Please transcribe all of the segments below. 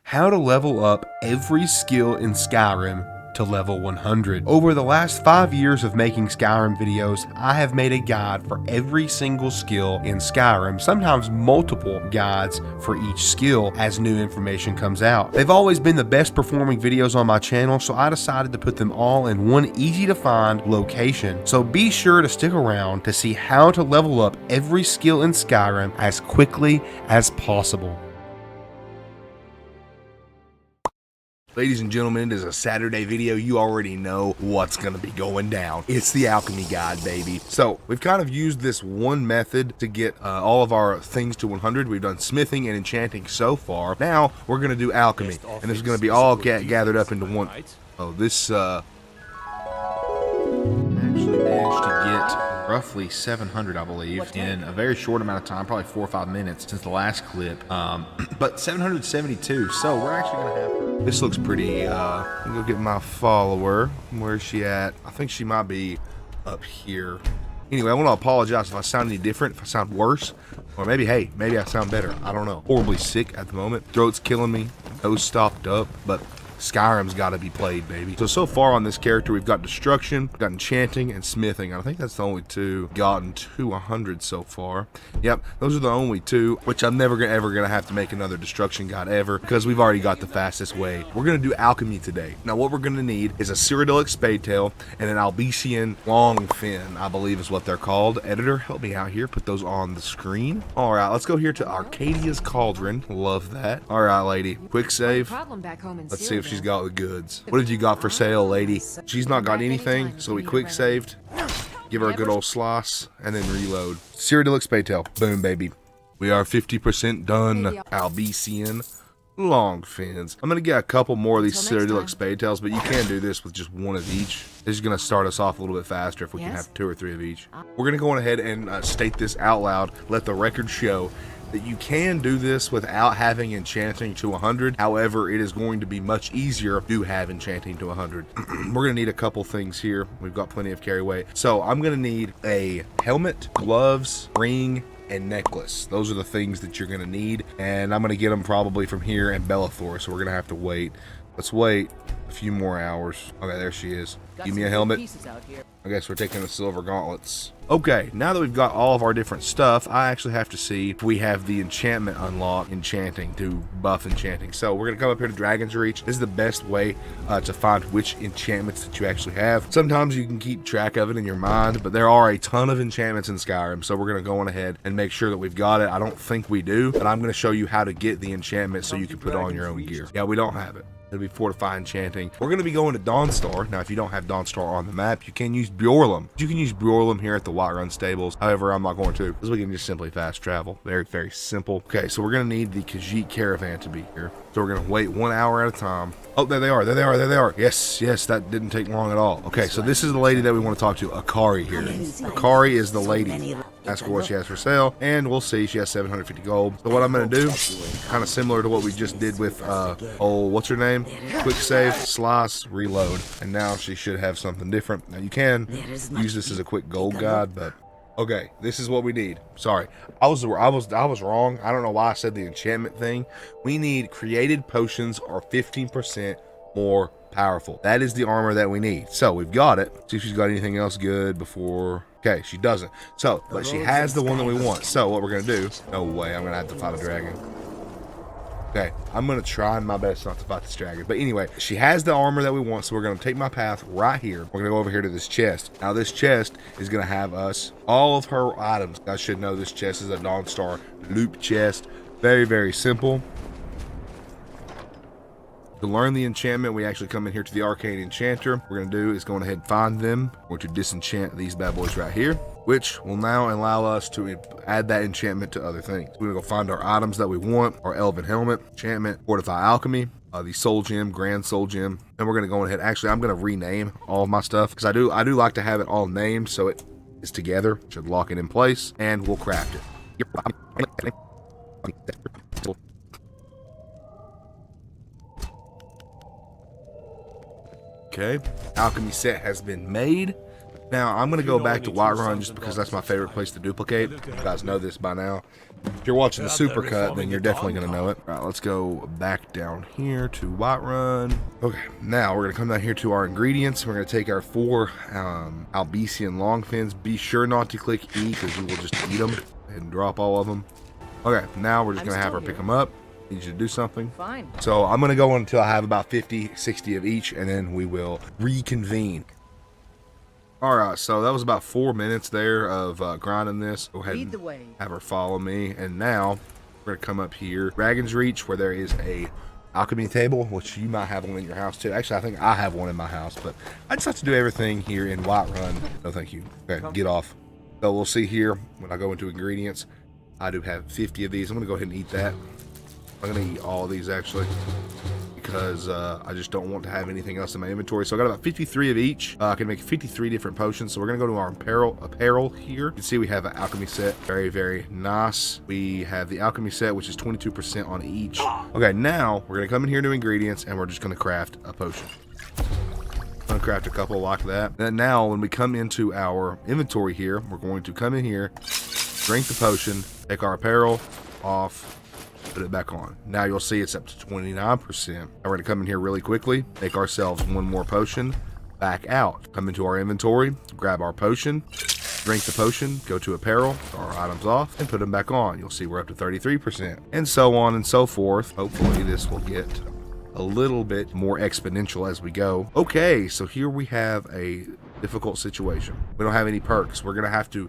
How to level up every skill in Skyrim to level 100. Over the last 5 years of making Skyrim videos, I have made a guide for every single skill in Skyrim, sometimes multiple guides for each skill as new information comes out. They've always been the best performing videos on my channel, so I decided to put them all in one easy to find location. So be sure to stick around to see how to level up every skill in Skyrim as quickly as possible. Ladies and gentlemen, it is a Saturday video. You already know what's going to be going down. It's the Alchemy guide, baby. So we've kind of used this one method to get all of our things to 100. We've done smithing and enchanting so far. Now we're going to do alchemy, and this is going to be all gathered up into one. Oh, this actually managed to get roughly 700, I believe, in a very short amount of time, probably 4 or 5 minutes since the last clip. But 772. So we're actually going to have. This looks pretty, let me go get my follower. Where's she at? I think she might be up here. Anyway, I want to apologize if I sound any different, if I sound worse, or maybe, hey, maybe I sound better. I don't know. Horribly sick at the moment. Throat's killing me. Nose stopped up, but Skyrim's got to be played, baby. So far on this character, we've got destruction, we've got enchanting, and smithing. I think that's the only two gotten to 100 so far. Yep, those are the only two, which I'm never ever gonna have to make another destruction god ever, because we've already got the fastest way. We're gonna do alchemy today. Now, what we're gonna need is a Cyrodiilic Spadetail and an Albesian Longfin, I believe is what they're called. Editor, help me out here. Put those on the screen. All right, let's go here to Arcadia's Cauldron. Love that. All right, lady. Quick save. Let's see if she's got the goods. What have you got for sale, lady? She's not got anything, so we quick saved. Give her a good old slice and then reload. Cyrodiilic Spadetail. Boom, baby. We are 50% done. Albesian Longfins. I'm gonna get a couple more of these Cyrodiilic Spadetails, but you can do this with just one of each. This is gonna start us off a little bit faster if we can have 2 or 3 of each. We're gonna go on ahead and state this out loud. Let the record show that you can do this without having enchanting to 100. However, it is going to be much easier to have enchanting to 100. We're gonna need a couple things here. We've got plenty of carry weight. So I'm gonna need a helmet, gloves, ring, and necklace. Those are the things that you're gonna need, and I'm gonna get them probably from here and Bellathor, so we're gonna have to wait. Let's wait a few more hours. Okay, there she is. Give me a helmet. I guess we're taking the silver gauntlets. Okay, now that we've got all of our different stuff, I actually have to see if we have the enchantment unlocked, enchanting, to buff enchanting. So we're gonna come up here to Dragon's Reach. This is the best way to find which enchantments that you actually have. Sometimes you can keep track of it in your mind, but there are a ton of enchantments in Skyrim, so we're gonna go on ahead and make sure that we've got it. I don't think we do, but I'm gonna show you how to get the enchantment so you can put it on your own gear. Yeah, we don't have it. It'll be Fortify Enchanting. We're going to be going to Dawnstar. Now, if you don't have Dawnstar on the map, you can use Bjorlum. You can use Bjorlum here at the Whiterun Stables. However, I'm not going to, because we can just simply fast travel. Very, very simple. Okay, so we're going to need the Khajiit Caravan to be here. So we're going to wait 1 hour at a time. Oh, there they are. There they are. There they are. Yes, yes, that didn't take long at all. Okay, so this is the lady that we want to talk to, Archery here. Archery is the lady. Ask her what she has for sale, and we'll see. She has 750 gold. So what I'm going to do, kind of similar to what we just did with, what's her name? Quick save, slice, reload. And now she should have something different. Now you can use this as a quick gold guide, but okay, this is what we need. Sorry, I was wrong. I don't know why I said the enchantment thing. We need created potions are 15% more powerful. That is the armor that we need. So we've got it. See if she's got anything else good before. Okay, she doesn't. So, but she has the one that we want. So what we're gonna do? No way, I'm gonna have to fight a dragon. Okay, I'm gonna try my best not to fight this dragon. But anyway, she has the armor that we want, so we're gonna take my path right here. We're gonna go over here to this chest. Now this chest is gonna have us all of her items. I should know this chest is a Dawnstar loop chest. Very, very simple. To learn the enchantment, we actually come in here to the Arcane Enchanter. What we're going to do is go ahead and find them. We're going to disenchant these bad boys right here, which will now allow us to add that enchantment to other things. We're going to go find our items that we want, our Elven Helmet, enchantment, Fortify Alchemy, the Soul Gem, Grand Soul Gem, and we're going to go ahead. Actually, I'm going to rename all of my stuff, because I do like to have it all named so it is together. Should lock it in place, and we'll craft it. Okay, alchemy set has been made. Now, I'm going to go back to Whiterun just because that's my favorite place to duplicate. You guys know this by now. If you're watching the supercut, then you're definitely going to know it. All right, let's go back down here to Whiterun. Okay, now we're going to come down here to our ingredients. We're going to take our 4 Albesian longfins. Be sure not to click E because you will just eat them and drop all of them. Okay, now we're just going to have her pick them up. Need you to do something. Fine. So I'm going to go until I have about 50, 60 of each, and then we will reconvene. All right, so that was about 4 minutes there of grinding this. Go ahead and have her follow me. And now we're going to come up here. Dragon's Reach, where there is a alchemy table, which you might have one in your house too. Actually, I think I have one in my house, but I just have to do everything here in Whiterun. No, thank you. Okay, get off. So we'll see here when I go into ingredients. I do have 50 of these. I'm going to go ahead and eat that. I'm going to eat all of these actually because I just don't want to have anything else in my inventory. So I got about 53 of each. I can make 53 different potions. So we're going to go to our apparel here. You can see we have an alchemy set. Very, very nice. We have the alchemy set, which is 22% on each. Okay, now we're going to come in here to ingredients and we're just going to craft a potion. I'm going to craft a couple like that. And now when we come into our inventory here, we're going to come in here, drink the potion, take our apparel off, put it back on. Now you'll see it's up to 29%. Now we're going to come in here really quickly, make ourselves one more potion, back out, come into our inventory, grab our potion, drink the potion, go to apparel, our items off, and put them back on. You'll see we're up to 33%, and so on and so forth. Hopefully this will get a little bit more exponential as we go. Okay, so here we have a difficult situation. We don't have any perks. We're gonna have to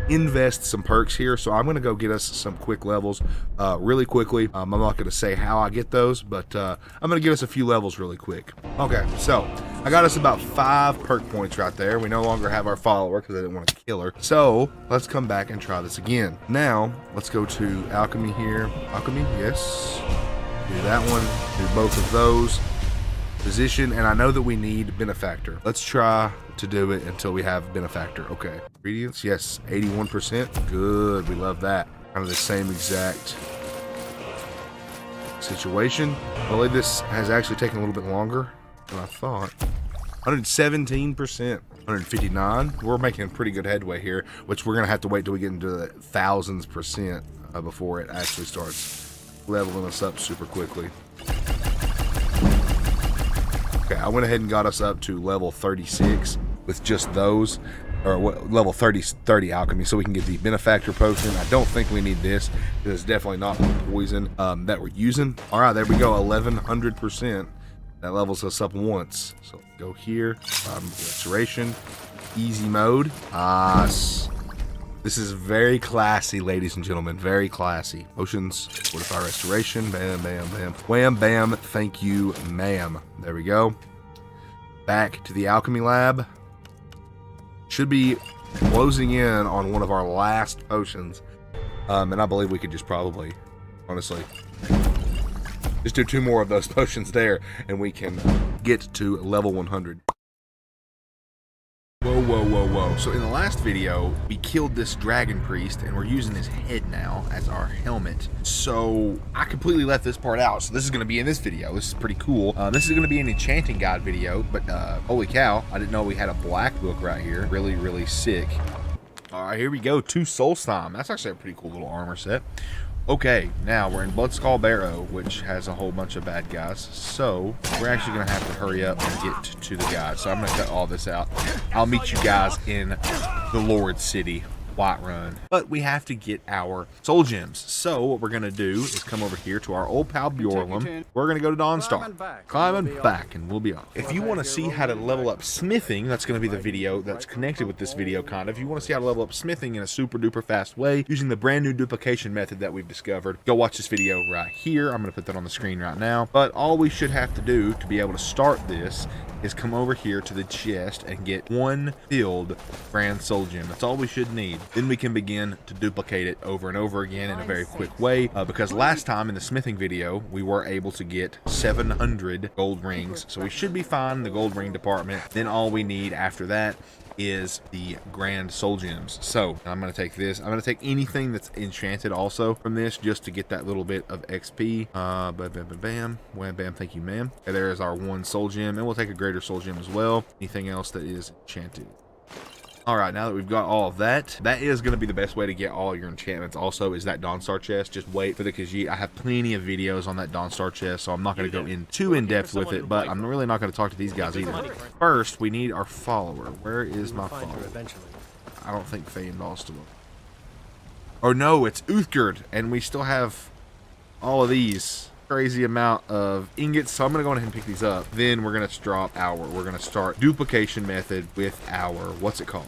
invest some perks here, so I'm gonna go get us some quick levels really quickly. I'm not gonna say how I get those, but I'm gonna get us a few levels really quick. Okay, so I got us about 5 perk points right there. We no longer have our follower because I didn't want to kill her. So let's come back and try this again. Now let's go to alchemy here. Alchemy, yes. Do that one, do both of those. Position, and I know that we need benefactor. Let's try to do it until we have benefactor. Okay, ingredients, yes, 81%. Good, we love that. Kind of the same exact situation. I believe this has actually taken a little bit longer than I thought. 117%, 159. We're making pretty good headway here, which we're gonna have to wait till we get into the thousands percent before it actually starts leveling us up super quickly. Okay, I went ahead and got us up to level 36 with just those, or level 30 alchemy, so we can get the benefactor potion. I don't think we need this because it's definitely not poison that we're using. All right, there we go, 1100%. That levels us up once. So go here, restoration, easy mode. This is very classy, ladies and gentlemen, very classy. Potions, fortify restoration, bam, bam, bam, wham, bam, thank you, ma'am. There we go. Back to the alchemy lab. Should be closing in on one of our last potions. And I believe we could just probably, honestly, just do 2 more of those potions there, and we can get to level 100. Whoa, whoa, whoa, whoa. So in the last video, we killed this dragon priest, and we're using his head now as our helmet. So I completely left this part out. So this is going to be in this video. This is pretty cool. This is going to be an enchanting guide video, but holy cow, I didn't know we had a black book right here. Really, really sick. All right, here we go. 2 soul slime. That's actually a pretty cool little armor set. Okay, now we're in Bloodskull Barrow, which has a whole bunch of bad guys. So we're actually going to have to hurry up and get to the guys. So I'm going to cut all this out. I'll meet you guys in the Lord City, Whiterun. But we have to get our soul gems. So what we're going to do is come over here to our old pal Bjorlum. We're going to go to Dawnstar. Climbing back, and we'll be off. If you want to see how to level up smithing, that's going to be the video that's connected with this video, kind of. If you want to see how to level up smithing in a super duper fast way using the brand new duplication method that we've discovered, go watch this video right here. I'm going to put that on the screen right now. But all we should have to do to be able to start this is come over here to the chest and get 1 filled grand soul gem. That's all we should need. Then we can begin to duplicate it over and over again in a very quick way, because last time in the smithing video we were able to get 700 gold rings, so we should be fine in the gold ring department. Then all we need after that is the grand soul gems. So I'm going to take this. I'm going to take anything that's enchanted also from this just to get that little bit of XP. Bam, bam, bam, bam, wham, bam, thank you, ma'am. Okay, there's our 1 soul gem, and we'll take a greater soul gem as well. Anything else that is enchanted. All right, now that we've got all of that, that is going to be the best way to get all your enchantments. Also, is that Dawnstar chest. Just wait for the Khajiit. I have plenty of videos on that Dawnstar chest, so I'm not going to go in too in depth with it. But I'm really not going to talk to these guys either. First, we need our follower. Where is my follower? I don't think Feyndahl's still. Oh no, it's Uthgerd, and we still have all of these. Crazy amount of ingots, so I'm gonna go ahead and pick these up. Then we're gonna start duplication method with our, what's it called?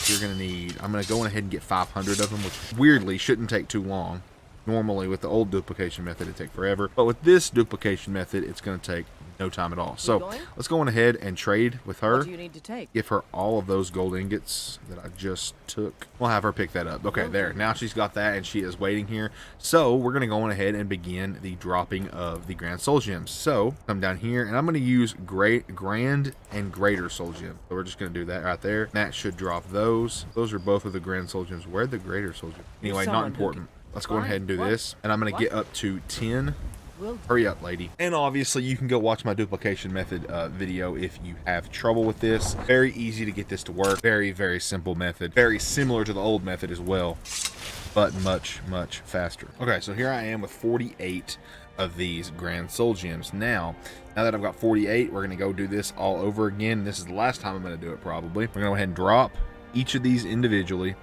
You're gonna need, I'm gonna go ahead and get 500 of them, which weirdly shouldn't take too long. Normally with the old duplication method it'd take forever, but with this duplication method it's gonna take no time at all. So let's go on ahead and trade with her. What do you need to take? Give her all of those gold ingots that I just took. We'll have her pick that up. Okay, there. Now she's got that and she is waiting here. So we're going to go on ahead and begin the dropping of the Grand Soul Gems. So come down here and I'm going to use Grand and Greater Soul Gem. So we're just going to do that right there. That should drop those. Those are both of the Grand Soul Gems. Where'd the Greater Soul Gem? Anyway, not important. Let's go ahead and do this. And I'm going to get up to 10. Hurry up, lady. And obviously you can go watch my duplication method video if you have trouble with this. Very easy to get this to work. Very, very simple method. Very similar to the old method as well, but much, much faster. Okay, so here I am with 48 of these Grand Soul Gems. Now that I've got 48, we're going to go do this all over again. This is the last time I'm going to do it probably. We're going to go ahead and drop each of these individually.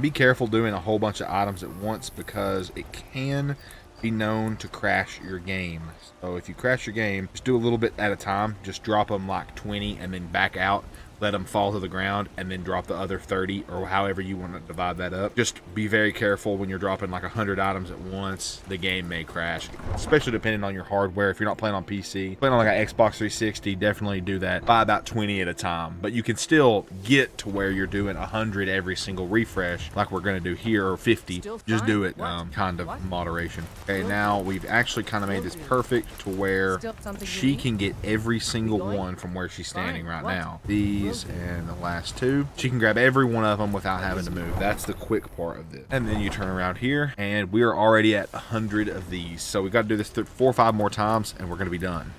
Be careful doing a whole bunch of items at once because it can be known to crash your game. So if you crash your game, just do a little bit at a time. Just drop them like 20 and then back out. Let them fall to the ground and then drop the other 30 or however you want to divide that up. Just be very careful when you're dropping like 100 items at once. The game may crash, especially depending on your hardware. If you're not playing on PC, playing on like an Xbox 360, definitely do that by about 20 at a time. But you can still get to where you're doing 100 every single refresh like we're going to do here, or 50. Just do it kind of moderation. Okay, now we've actually kind of made this perfect to where she can get every single one from where she's standing right now. These and the last two, she can grab every one of them without having to move. That's the quick part of this. And then you turn around here and we are already at 100 of these, so we got to do this 4 or 5 more times and we're going to be done.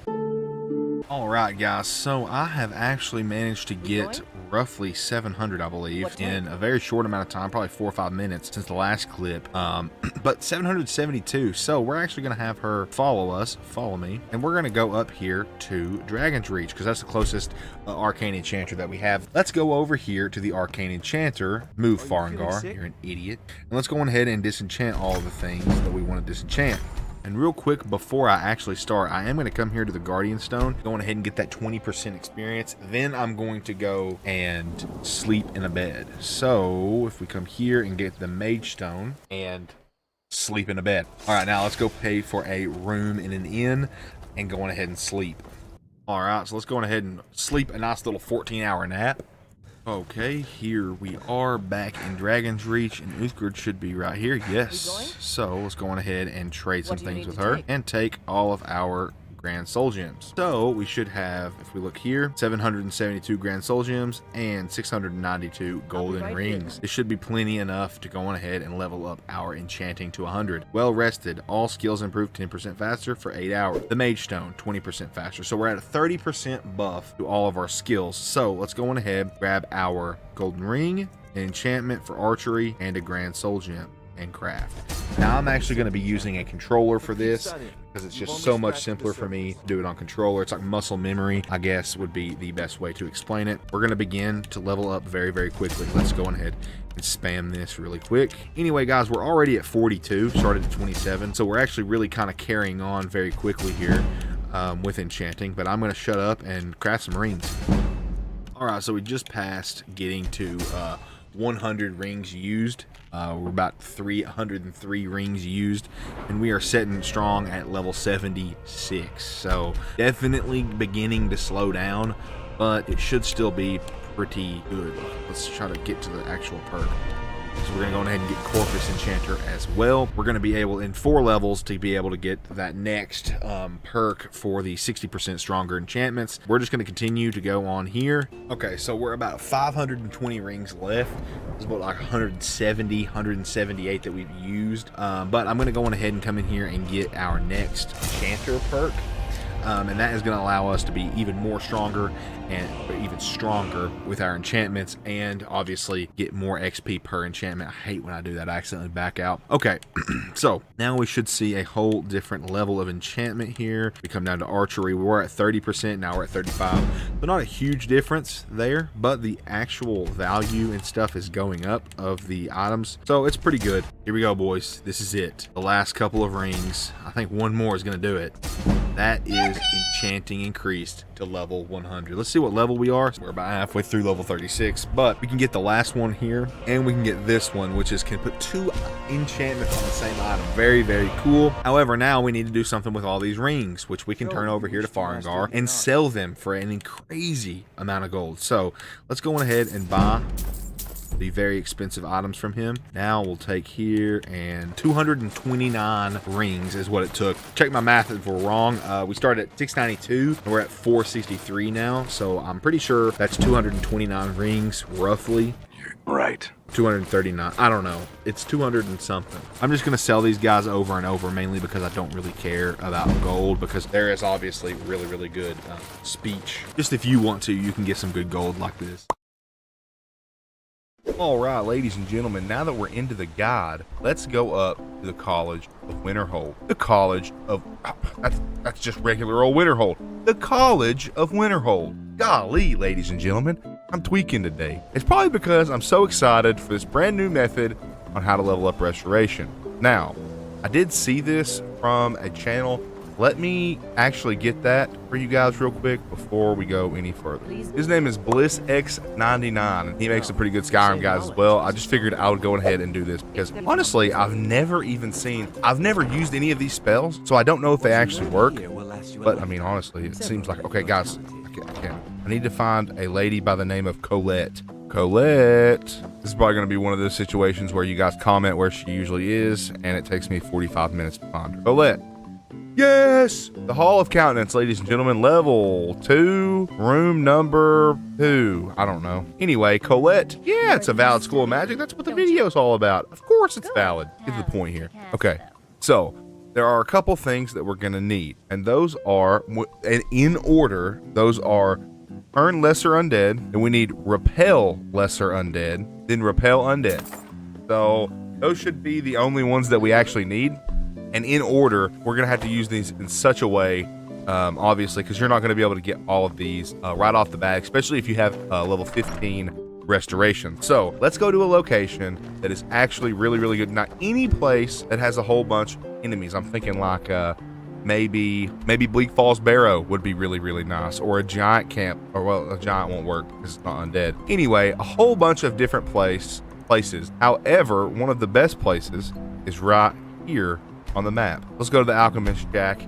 All right, guys, so I have actually managed to get roughly 700, I believe, in a very short amount of time, probably 4 or 5 minutes since the last clip. But 772, so we're actually going to have her follow me, and we're going to go up here to Dragon's Reach because that's the closest arcane enchanter that we have. Let's go over here to the arcane enchanter. Move, Farengar, you're an idiot. And let's go on ahead and disenchant all of the things that we want to disenchant. And real quick, before I actually start, I am going to come here to the Guardian Stone, go ahead and get that 20% experience. Then I'm going to go and sleep in a bed. So if we come here and get the Mage Stone and sleep in a bed. All right, now let's go pay for a room in an inn and go on ahead and sleep. All right, so let's go on ahead and sleep a nice little 14-hour nap. Okay, here we are back in Dragon's Reach, and Uthgerd should be right here. Yes. So let's go on ahead and trade some things with her and take all of our Grand Soul Gems. So we should have, if we look here, 772 Grand Soul Gems and 692 golden rings. This should be plenty enough to go on ahead and level up our enchanting to 100. Well rested, all skills improve 10% faster for 8 hours. The Mage Stone, 20% faster. So we're at a 30% buff to all of our skills. So let's go on ahead, grab our golden ring, an enchantment for archery, and a Grand Soul Gem and craft. Now I'm actually going to be using a controller for this because it's just so much simpler for me to do it on controller. It's like muscle memory, I guess, would be the best way to explain it. We're going to begin to level up very, very quickly. Let's go ahead and spam this really quick. Anyway, guys, we're already at 42, started at 27, so we're actually really kind of carrying on very quickly here with enchanting, but I'm going to shut up and craft some rings. All right, so we just passed getting to 100 rings used. We're about 303 rings used, and we are sitting strong at level 76. So definitely beginning to slow down, but it should still be pretty good. Let's try to get to the actual perk. So we're going to go ahead and get Corpus Enchanter as well. We're going to be able, in 4 levels, to be able to get that next perk for the 60% stronger enchantments. We're just going to continue to go on here. Okay, so we're about 520 rings left. There's about like 170, 178 that we've used. But I'm going to go on ahead and come in here and get our next Enchanter perk. And that is going to allow us to be even more stronger and even stronger with our enchantments, and obviously get more XP per enchantment. I hate when I do that. I accidentally back out. Okay, so now we should see a whole different level of enchantment here. We come down to Archery. We were at 30%, now we're at 35%. So not a huge difference there, but the actual value and stuff is going up of the items. So it's pretty good. Here we go, boys. This is it. The last couple of rings. I think one more is going to do it. That is Enchanting increased to level 100. Let's see what level we are. We're about halfway through level 36, but we can get the last one here, and we can get this one, which is can put 2 enchantments on the same item. Very, very cool. However, now we need to do something with all these rings, which we can turn over here to Farengar and sell them for an crazy amount of gold. So let's go on ahead and buy the very expensive items from him. Now we'll take here, and 229 rings is what it took. Check my math if we're wrong. We started at 692 and we're at 463 now, so I'm pretty sure that's 229 rings roughly. Right. 239. I don't know. It's 200 and something. I'm just going to sell these guys over and over, mainly because I don't really care about gold, because there is obviously really, really good speech. Just if you want to, you can get some good gold like this. All right, ladies and gentlemen, now that we're into the guide, let's go up to the College of Winterhold. The College of... That's just regular old Winterhold. The College of Winterhold. Golly, ladies and gentlemen, I'm tweaking today. It's probably because I'm so excited for this brand new method on how to level up Restoration. Now, I did see this from a channel. Let me actually get that for you guys real quick before we go any further. His name is BlissX99, and he makes some pretty good Skyrim guys as well. I just figured I would go ahead and do this because honestly, I've never used any of these spells, so I don't know if they actually work. But I mean, honestly, it seems like, okay, guys, I need to find a lady by the name of Colette. Colette. This is probably going to be one of those situations where you guys comment where she usually is, and it takes me 45 minutes to find her. Colette. Yes! The Hall of Countenance, ladies and gentlemen, level 2, room number 2. I don't know. Anyway, Colette. Yeah, it's a valid school of magic. That's what the video's all about. Of course it's valid. Get to the point here. Okay, so there are a couple things that we're going to need, and those are, and in order, those are Turn Lesser Undead, and we need Repel Lesser Undead, then Repel Undead. So those should be the only ones that we actually need. And in order, we're going to have to use these in such a way, obviously, because you're not going to be able to get all of these right off the bat, especially if you have level 15 Restoration. So let's go to a location that is actually really, really good. Not any place that has a whole bunch of enemies. I'm thinking like maybe Bleak Falls Barrow would be really, really nice, or a giant camp, or well, a giant won't work because it's not undead. Anyway, a whole bunch of different places. However, one of the best places is right here on the map. Let's go to the Alchemist Shack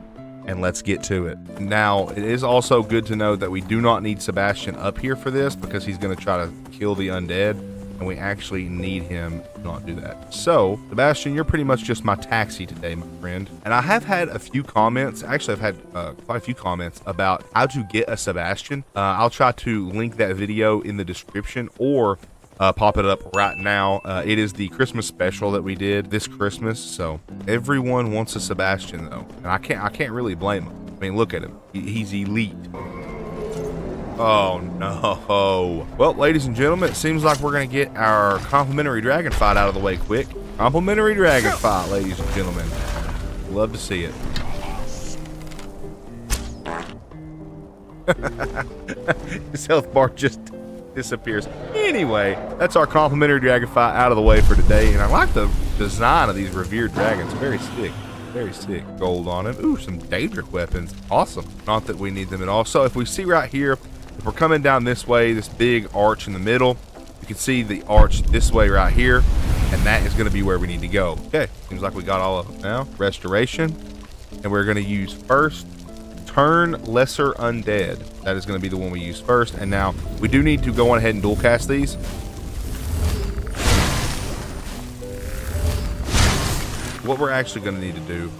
and let's get to it. Now, it is also good to know that we do not need Sebastian up here for this because he's going to try to kill the undead, and we actually need him to not do that. So, Sebastian, you're pretty much just my taxi today, my friend. And I have had a few comments, actually I've had quite a few comments about how to get a Sebastian. I'll try to link that video in the description, or pop it up right now. It is the Christmas special that we did this Christmas, so everyone wants a Sebastian though, and I can't really blame him. I mean, look at him, he's elite. Oh no. Well, ladies and gentlemen, it seems like we're gonna get our complimentary dragon fight out of the way quick. Complimentary dragon fight, ladies and gentlemen. Love to see it. His health bar just disappears. Anyway, that's our complimentary dragon fight out of the way for today, and I like the design of these revered dragons. Very sick. Very sick. Gold on it. Ooh, some Daedric weapons. Awesome. Not that we need them at all. So if we see right here, if we're coming down this way, this big arch in the middle, you can see the arch this way right here, and that is going to be where we need to go. Okay, seems like we got all of them now. Restoration, and we're going to use first Turn Lesser Undead. That is going to be the one we use first. And now we do need to go on ahead and dual cast these. what we're actually going to need to do,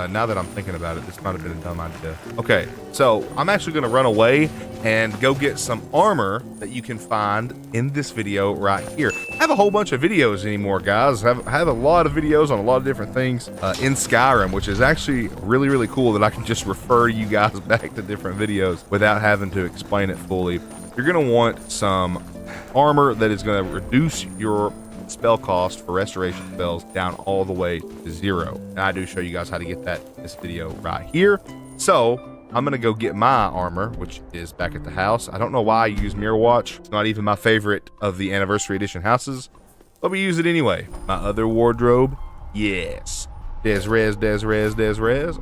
now that I'm thinking about it, this might have been a dumb idea. Okay, so I'm actually going to run away and go get some armor that you can find in this video right here. I have a whole bunch of videos anymore, guys. I have a lot of videos on a lot of different things in Skyrim, which is actually really, really cool that I can just refer you guys back to different videos without having to explain it fully. You're going to want some armor that is going to reduce your spell cost for restoration spells down all the way to 0. And I do show you guys how to get that in this video right here. So I'm gonna go get my armor, which is back at the house. I don't know why I use Mirror Watch. It's not even my favorite of the Anniversary Edition houses, but we use it anyway. My other wardrobe, yes. Des res.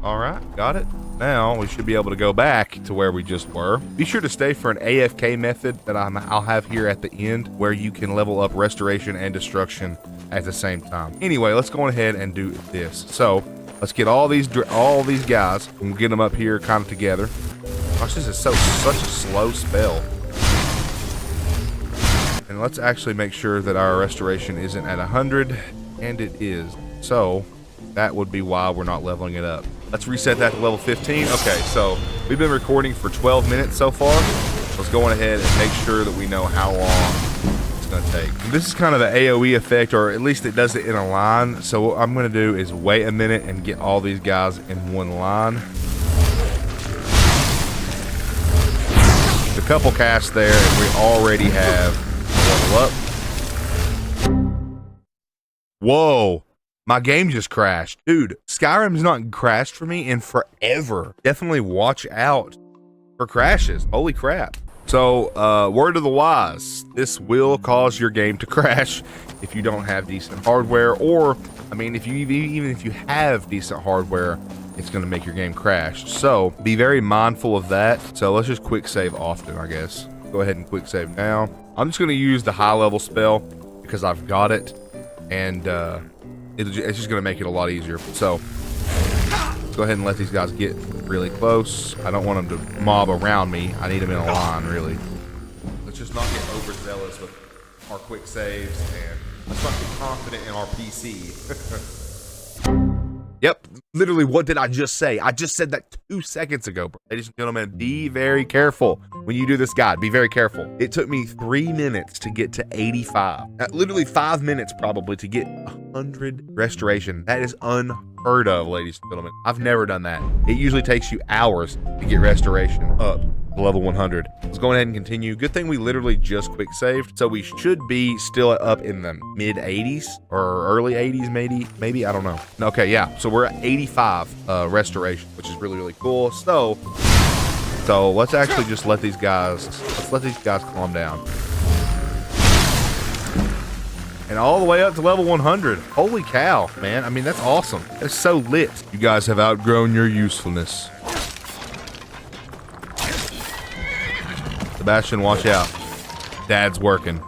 All right, got it. Now we should be able to go back to where we just were. Be sure to stay for an AFK method that I'll have here at the end, where you can level up restoration and destruction at the same time. Anyway, let's go ahead and do this. So let's get all these guys and we'll get them up here kind of together. Gosh, this is such a slow spell. And let's actually make sure that our restoration isn't at 100, and it is. So that would be why we're not leveling it up. Let's reset that to level 15. Okay, so we've been recording for 12 minutes so far. Let's go on ahead and make sure that we know how long it's going to take. This is kind of an AoE effect, or at least it does it in a line. So what I'm going to do is wait a minute and get all these guys in one line. A couple casts there, and we already have a level up. Whoa. My game just crashed. Dude, Skyrim's not crashed for me in forever. Definitely watch out for crashes. Holy crap. So, word of the wise, this will cause your game to crash if you don't have decent hardware, or, I mean, even if you have decent hardware, it's going to make your game crash. So, be very mindful of that. So, let's just quick save often, I guess. Go ahead and quick save now. I'm just going to use the high level spell because I've got it, and, it's just going to make it a lot easier. So let's go ahead and let these guys get really close. I don't want them to mob around me. I need them in a line, really. Let's just not get overzealous with our quick saves, and let's not get confident in our PC. Yep, literally, what did I just say? I just said that 2 seconds ago, bro. Ladies and gentlemen, be very careful when you do this guide. Be very careful. It took me 3 minutes to get to 85. Literally 5 minutes probably to get 100 restoration. That is unheard of, ladies and gentlemen. I've never done that. It usually takes you hours to get restoration up to level 100. Let's go ahead and continue. Good thing we literally just quick saved, so we should be still up in the mid 80s or early 80s, maybe I don't know. Okay, yeah, so we're at 85 restoration, which is really, really cool. So let's actually just let these guys calm down. And all the way up to level 100. Holy cow, man. I mean, that's awesome. That's so lit. You guys have outgrown your usefulness. Sebastian, watch out. Dad's working.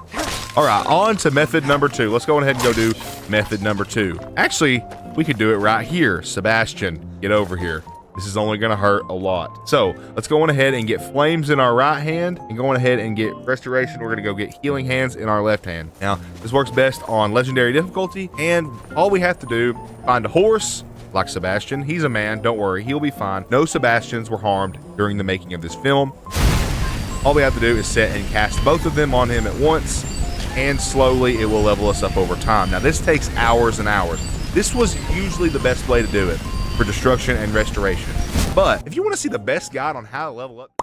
All right, on to method number 2. Let's go ahead and go do method number 2. Actually, we could do it right here. Sebastian, get over here. This is only gonna hurt a lot. So let's go on ahead and get flames in our right hand, and go on ahead and get restoration. We're gonna go get healing hands in our left hand. Now, this works best on legendary difficulty, and all we have to do, find a horse, like Sebastian. He's a man, don't worry, he'll be fine. No Sebastians were harmed during the making of this film. All we have to do is set and cast both of them on him at once, and slowly it will level us up over time. Now, this takes hours and hours. This was usually the best way to do it for destruction and restoration. But if you want to see the best guide on how to level up,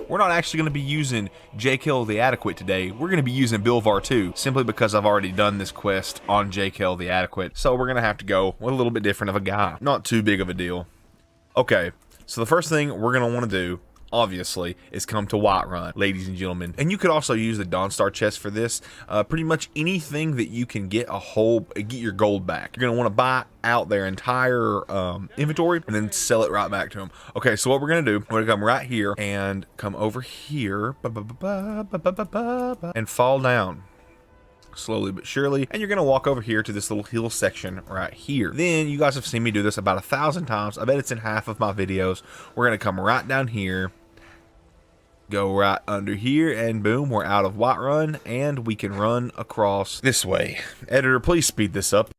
we're not actually going to be using J-Kill the Adequate today. We're going to be using Bilvar 2, simply because I've already done this quest on J-Kill the Adequate. So we're going to have to go with a little bit different of a guy. Not too big of a deal. Okay, so the first thing we're going to want to do, obviously, is come to Whiterun, ladies and gentlemen. And you could also use the Dawnstar chest for this. Pretty much anything that you can get your gold back. You're going to want to buy out their entire inventory and then sell it right back to them. Okay, so what we're going to do, we're going to come right here and come over here and fall down. Slowly but surely, and you're gonna walk over here to this little hill section right here. Then you guys have seen me do this about 1,000 times. I bet it's in half of my videos. We're gonna come right down here, Go right under here, and boom, we're out of Whiterun, and we can run across this way. Editor, please speed this up.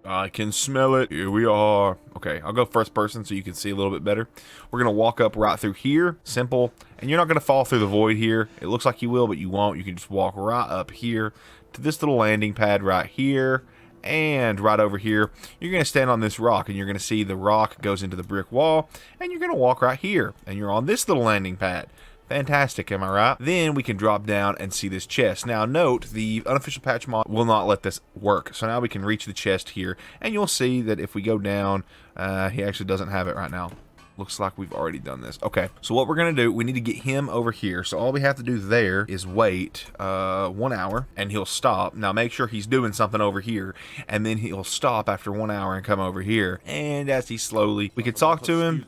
I can smell it. Here we are. Okay, I'll go first person so you can see a little bit better. We're going to walk up right through here. Simple. And you're not going to fall through the void here. It looks like you will, but you won't. You can just walk right up here to this little landing pad right here. And right over here, you're going to stand on this rock, and you're going to see the rock goes into the brick wall. And you're going to walk right here. And you're on this little landing pad. Fantastic, am I right? Then we can drop down and see this chest. Now note, the unofficial patch mod will not let this work. So now we can reach the chest here, and you'll see that if we go down, he actually doesn't have it right now. Looks like we've already done this. Okay, so what we're gonna do, we need to get him over here. So all we have to do there is wait 1 hour, and he'll stop. Now make sure he's doing something over here, and then he'll stop after 1 hour and come over here. And as he slowly, we can talk to him.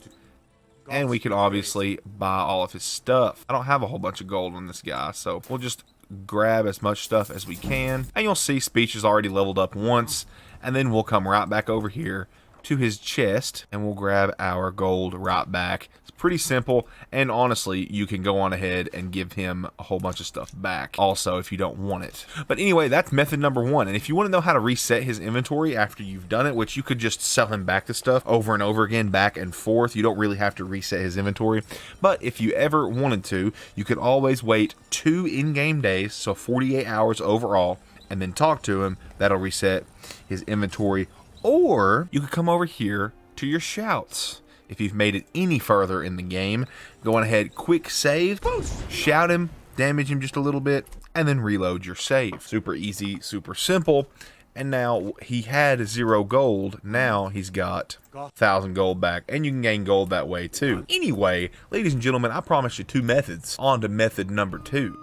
And we can obviously buy all of his stuff. I don't have a whole bunch of gold on this guy, so we'll just grab as much stuff as we can. And you'll see Speech is already leveled up once. And then we'll come right back over here to his chest, and we'll grab our gold right back. It's pretty simple, and honestly, you can go on ahead and give him a whole bunch of stuff back also if you don't want it. But anyway, that's method number 1. And if you want to know how to reset his inventory after you've done it, which you could just sell him back the stuff over and over again, back and forth, you don't really have to reset his inventory. But if you ever wanted to, you could always wait 2 in-game days, so 48 hours overall, and then talk to him. That'll reset his inventory. Or you could come over here to your shouts. If you've made it any further in the game, go on ahead, quick save, shout him, damage him just a little bit, and then reload your save. Super easy, super simple. And now he had 0 gold. Now he's got 1,000 gold back, and you can gain gold that way too. Anyway, ladies and gentlemen, I promised you 2 methods. On to method number 2.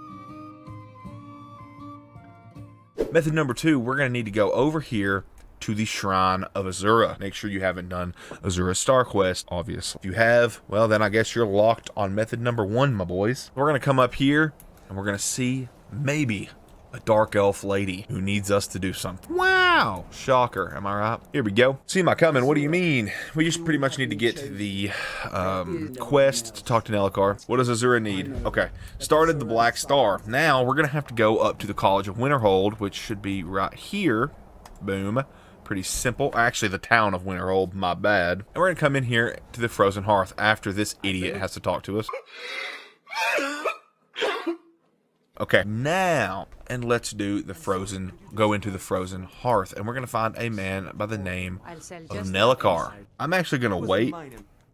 Method number 2, we're going to need to go over here to the Shrine of Azura. Make sure you haven't done Azura Star Quest, obviously. If you have, well, then I guess you're locked on method number 1, my boys. We're going to come up here, and we're going to see maybe a dark elf lady who needs us to do something. Wow! Shocker, am I right? Here we go. See my coming, what do you mean? We just pretty much need to get the quest to talk to Nelacar. What does Azura need? Okay, started the Black Star. Now, we're going to have to go up to the College of Winterhold, which should be right here. Boom. Pretty simple. Actually, the town of Winterhold, my bad. And we're going to come in here to the Frozen Hearth after this idiot has to talk to us. Okay, now, and let's do the Frozen, go into the Frozen Hearth, and we're going to find a man by the name of Nelacar. I'm actually going to wait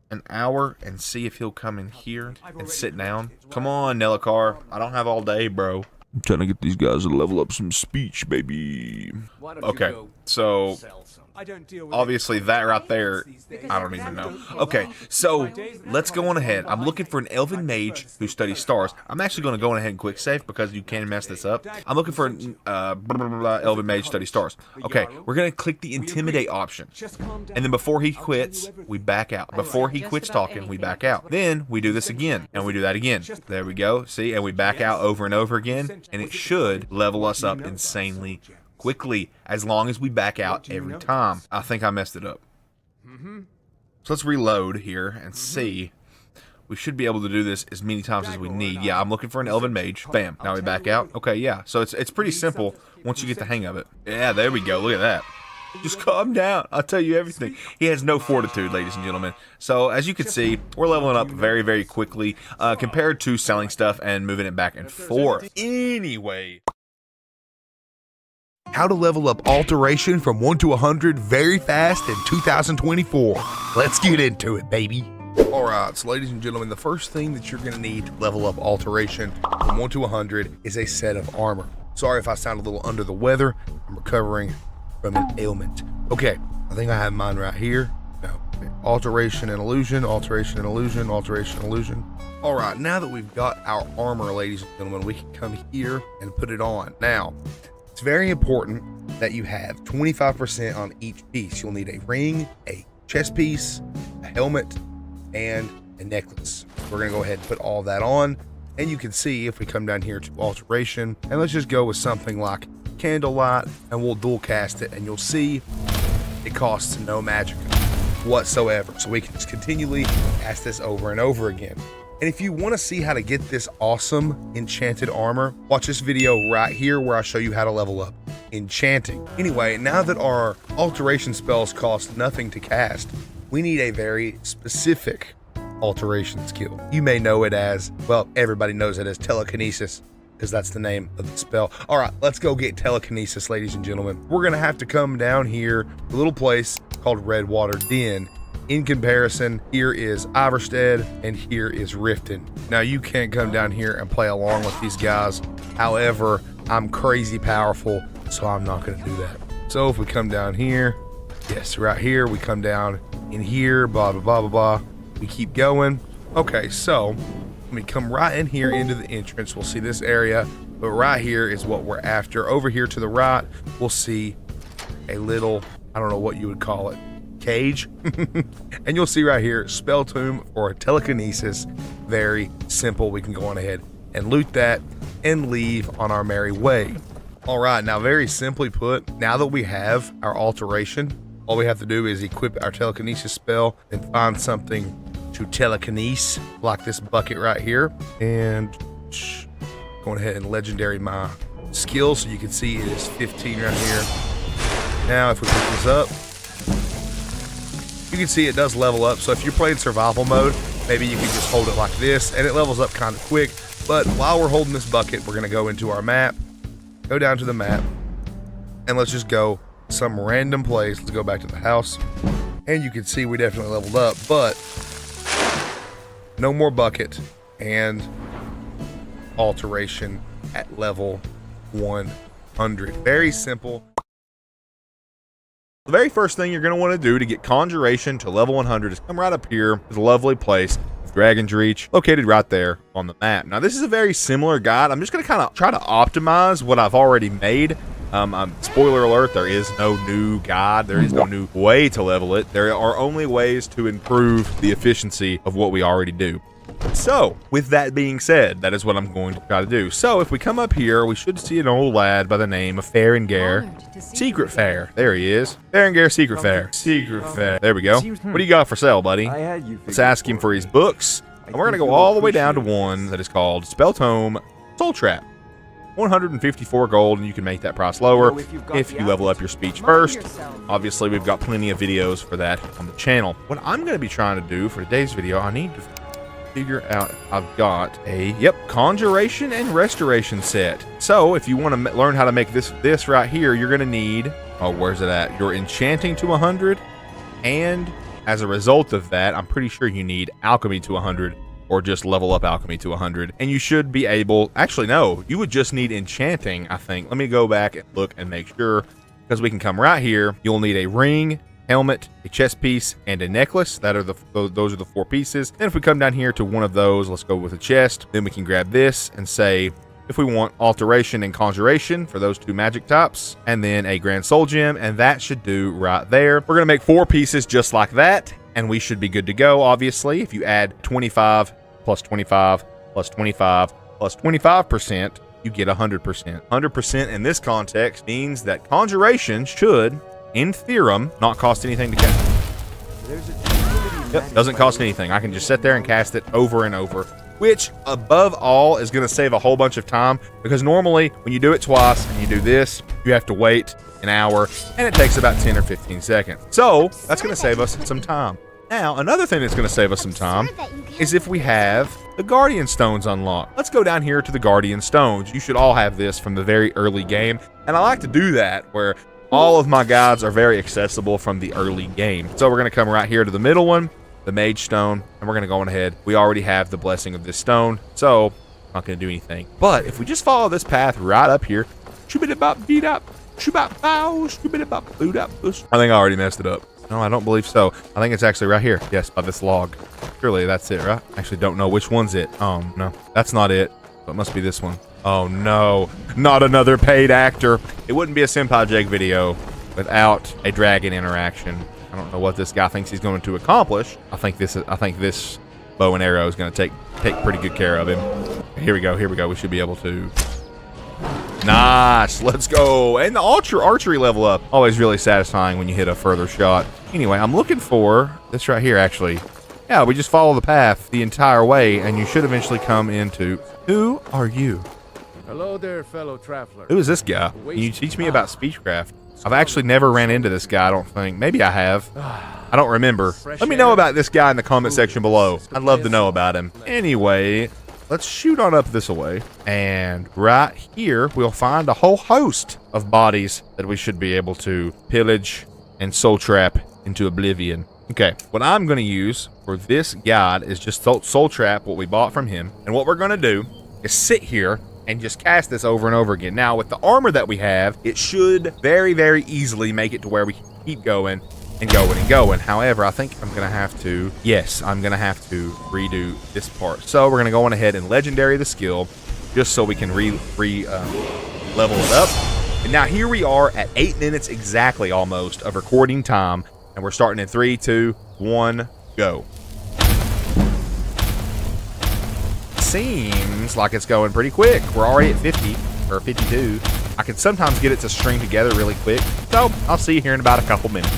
an hour and see if he'll come in here and sit down. Come on, Nelacar. I don't have all day, bro. I'm trying to get these guys to level up some speech, baby. Okay, so obviously that right there, I don't even know. Okay, so let's go on ahead. I'm looking for an elven mage who studies stars. I'm actually going to go on ahead and quick save because you can mess this up. I'm looking for an elven mage studies stars. Okay, we're going to click the intimidate option. And then before he quits, we back out. Before he quits talking, we back out. Then we do this again, and we do that again. There we go. See, and we back out over and over again, and it should level us up insanely quickly, as long as we back out every time. I think I messed it up. So let's reload here and see. We should be able to do this as many times as we need. Yeah, I'm looking for an elven mage. Bam. Now we back out. Okay, yeah. So it's pretty simple once you get the hang of it. Yeah, there we go. Look at that. Just calm down. I'll tell you everything. He has no fortitude, ladies and gentlemen. So as you can see, we're leveling up very, very quickly compared to selling stuff and moving it back and forth. Anyway, how to level up Alteration from 1 to 100 very fast in 2024. Let's get into it, baby. Alright, so ladies and gentlemen, the first thing that you're going to need to level up Alteration from 1 to 100 is a set of armor. Sorry if I sound a little under the weather. I'm recovering from an ailment. Okay, I think I have mine right here. No, Alteration and Illusion, Alteration and Illusion, Alteration and Illusion. Alright, now that we've got our armor, ladies and gentlemen, we can come here and put it on. Now, it's very important that you have 25% on each piece. You'll need a ring, a chest piece, a helmet, and a necklace. We're going to go ahead and put all that on. And you can see if we come down here to Alteration, and let's just go with something like Candlelight, and we'll dual cast it, and you'll see it costs no magic whatsoever. So we can just continually cast this over and over again. And if you want to see how to get this awesome enchanted armor, watch this video right here where I show you how to level up Enchanting. Anyway, now that our alteration spells cost nothing to cast, we need a very specific alteration skill. You may know it as, well, everybody knows it as telekinesis, because that's the name of the spell. All right, let's go get telekinesis, ladies and gentlemen. We're gonna have to come down here, a little place called Redwater Den. In comparison, here is Iverstead and here is Riften. Now you can't come down here and play along with these guys. However, I'm crazy powerful, so I'm not gonna do that. So if we come down here, yes, right here, we come down in here, blah, blah, blah, blah, blah. We keep going. Okay, so let me come right in here into the entrance. We'll see this area, but right here is what we're after. Over here to the right, we'll see a little, I don't know what you would call it, cage. And you'll see right here, spell tomb or telekinesis. Very simple. We can go on ahead and loot that and leave on our merry way. All right, now very simply put, now that we have our alteration, all we have to do is equip our telekinesis spell and find something to telekinese, like this bucket right here. And going ahead and legendary my skill so you can see it is 15 right here. Now if we pick this up, you can see it does level up. So if you're playing survival mode, maybe you can just hold it like this and it levels up kind of quick. But while we're holding this bucket, we're gonna go into our map, go down to the map, and let's just go some random place. Let's go back to the house, and you can see we definitely leveled up, but no more bucket and alteration at level 100. Very simple. The very first thing you're going to want to do to get Conjuration to level 100 is come right up here to the lovely place of Dragon's Reach, located right there on the map. Now, this is a very similar guide. I'm just going to kind of try to optimize what I've already made. Spoiler alert, there is no new guide. There is no new way to level it. There are only ways to improve the efficiency of what we already do. So, with that being said, that is what I'm going to try to do. So, if we come up here, we should see an old lad by the name of Farengar Secret Fair. There he is. Farengar Secret Fair. Secret Fair. There we go. What do you got for sale, buddy? Let's ask him for his books. And we're going to go all the way down to one that is called Spell Tome Soul Trap. 154 gold, and you can make that price lower if you level up your speech first. Obviously, we've got plenty of videos for that on the channel. What I'm going to be trying to do for today's video, I need to figure out, I've got a, Conjuration and Restoration set. So if you want to learn how to make this right here, you're going to need, oh, where's it at? Your Enchanting to 100, and as a result of that, I'm pretty sure you need Alchemy to 100, or just level up Alchemy to 100, and you should be able, actually no, you would just need Enchanting, I think. Let me go back and look and make sure, because we can come right here. You'll need a ring, helmet, a chest piece, and a necklace. Those are the 4 pieces. Then if we come down here to one of those, let's go with a chest. Then we can grab this and say, if we want Alteration and Conjuration for those 2 magic types, and then a Grand Soul Gem, and that should do right there. We're gonna make 4 pieces just like that, and we should be good to go. Obviously, if you add 25 plus 25 plus 25 plus 25%, you get 100%. 100% in this context means that Conjuration should, in theorem, not cost anything to cast. Yep, doesn't cost anything. I can just sit there and cast it over and over, which above all is going to save a whole bunch of time, because normally when you do it twice and you do this, you have to wait an hour, and it takes about 10 or 15 seconds. So that's going to save us some time. Now, another thing that's going to save us some time is if we have the Guardian Stones unlocked. Let's go down here to the Guardian Stones. You should all have this from the very early game, and I like to do that where all of my guides are very accessible from the early game. So we're going to come right here to the middle one, the Mage Stone, and we're going to go on ahead. We already have the blessing of this stone, so I'm not going to do anything. But if we just follow this path right up here, I think I already messed it up. No, I don't believe so. I think it's actually right here. Yes, by this log. Surely that's it, right? Actually, don't know which one's it. Oh, no, that's not it. So it must be this one. Oh, no, not another paid actor. It wouldn't be a Senpai Jake video without a dragon interaction. I don't know what this guy thinks he's going to accomplish. I think this bow and arrow is going to take pretty good care of him. Here we go. We should be able to Nice, let's go. And the archery level up. Always really satisfying when you hit a further shot. Anyway, I'm looking for this right here, actually. Yeah, we just follow the path the entire way, and you should eventually come into... Who are you? Hello there, fellow traveler. Who is this guy? Can you teach me about speechcraft? I've actually never ran into this guy, I don't think. Maybe I have. I don't remember. Let me know about this guy in the comment section below. I'd love to know about him. Anyway, let's shoot on up this way. And right here, we'll find a whole host of bodies that we should be able to pillage and soul trap into oblivion. Okay, what I'm going to use for this guide is just soul trap what we bought from him. And what we're going to do is sit here and just cast this over and over again. Now, with the armor that we have, it should very, very easily make it to where we can keep going and going and going. However, I think I'm gonna have to, yes, I'm gonna have to redo this part. So we're gonna go on ahead and legendary the skill, just so we can level it up. And now here we are at 8 minutes exactly almost of recording time, and we're starting in 3, 2, 1, go. Seems like it's going pretty quick. We're already at 50 or 52. I can sometimes get it to string together really quick, so I'll see you here in about a couple minutes.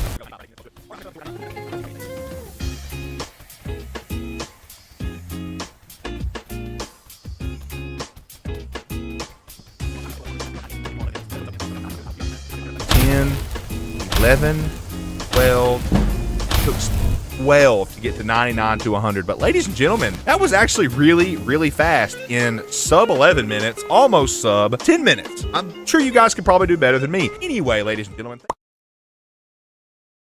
$10, $11, $12. Took 12 to get to 99 to 100. But ladies and gentlemen, that was actually really, really fast in sub 11 minutes, almost sub 10 minutes. I'm sure you guys could probably do better than me. Anyway, ladies and gentlemen.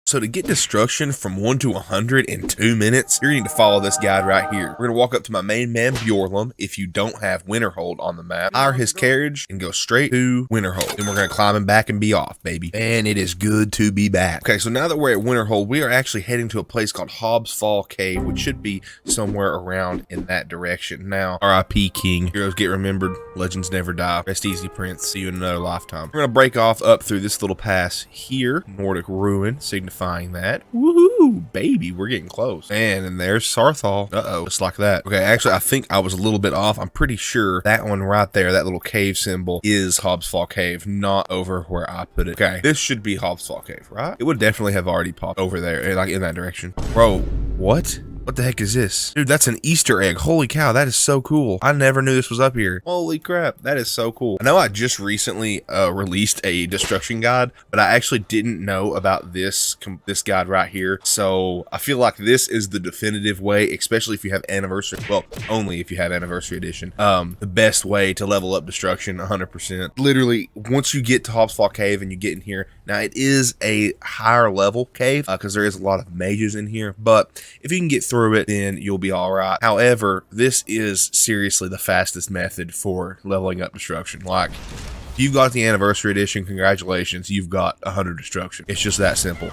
So to get destruction from 1 to 100 in 2 minutes, you're going to follow this guide right here. We're going to walk up to my main man, Bjorlum, if you don't have Winterhold on the map. Hire his carriage and go straight to Winterhold. And we're going to climb him back and be off, baby. And it is good to be back. Okay, so now that we're at Winterhold, we are actually heading to a place called Hobbs Fall Cave, which should be somewhere around in that direction. Now, R.I.P. King. Heroes get remembered. Legends never die. Rest easy, Prince. See you in another lifetime. We're going to break off up through this little pass here. Nordic Ruin, signifying that. Woohoo, baby, we're getting close. And there's Sarthal. Uh-oh, just like that. Okay, actually, I think I was a little bit off. I'm pretty sure that one right there, that little cave symbol, is Hobbs Fall Cave, not over where I put it. Okay, this should be Hobbs Fall Cave, right? It would definitely have already popped over there, like in that direction. Bro, what? What the heck is this? Dude, that's an Easter egg. Holy cow, that is so cool. I never knew this was up here. Holy crap, that is so cool. I know I just recently released a destruction guide, but I actually didn't know about this guide right here. So I feel like this is the definitive way, especially if you have anniversary. Well, only if you have anniversary edition. The best way to level up destruction 100%. Literally, once you get to Hobbs Fall Cave and you get in here, now it is a higher level cave because there is a lot of mages in here, but if you can get through it, then you'll be all right. However, this is seriously the fastest method for leveling up destruction. Like, if you've got the anniversary edition, congratulations, you've got 100 destruction. It's just that simple.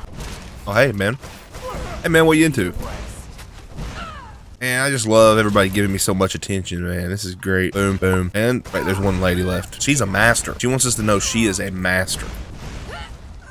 Oh, hey man, what you into? Man, I just love everybody giving me so much attention, man. This is great. Boom, boom. And right, there's one lady left. She's a master. She wants us to know she is a master.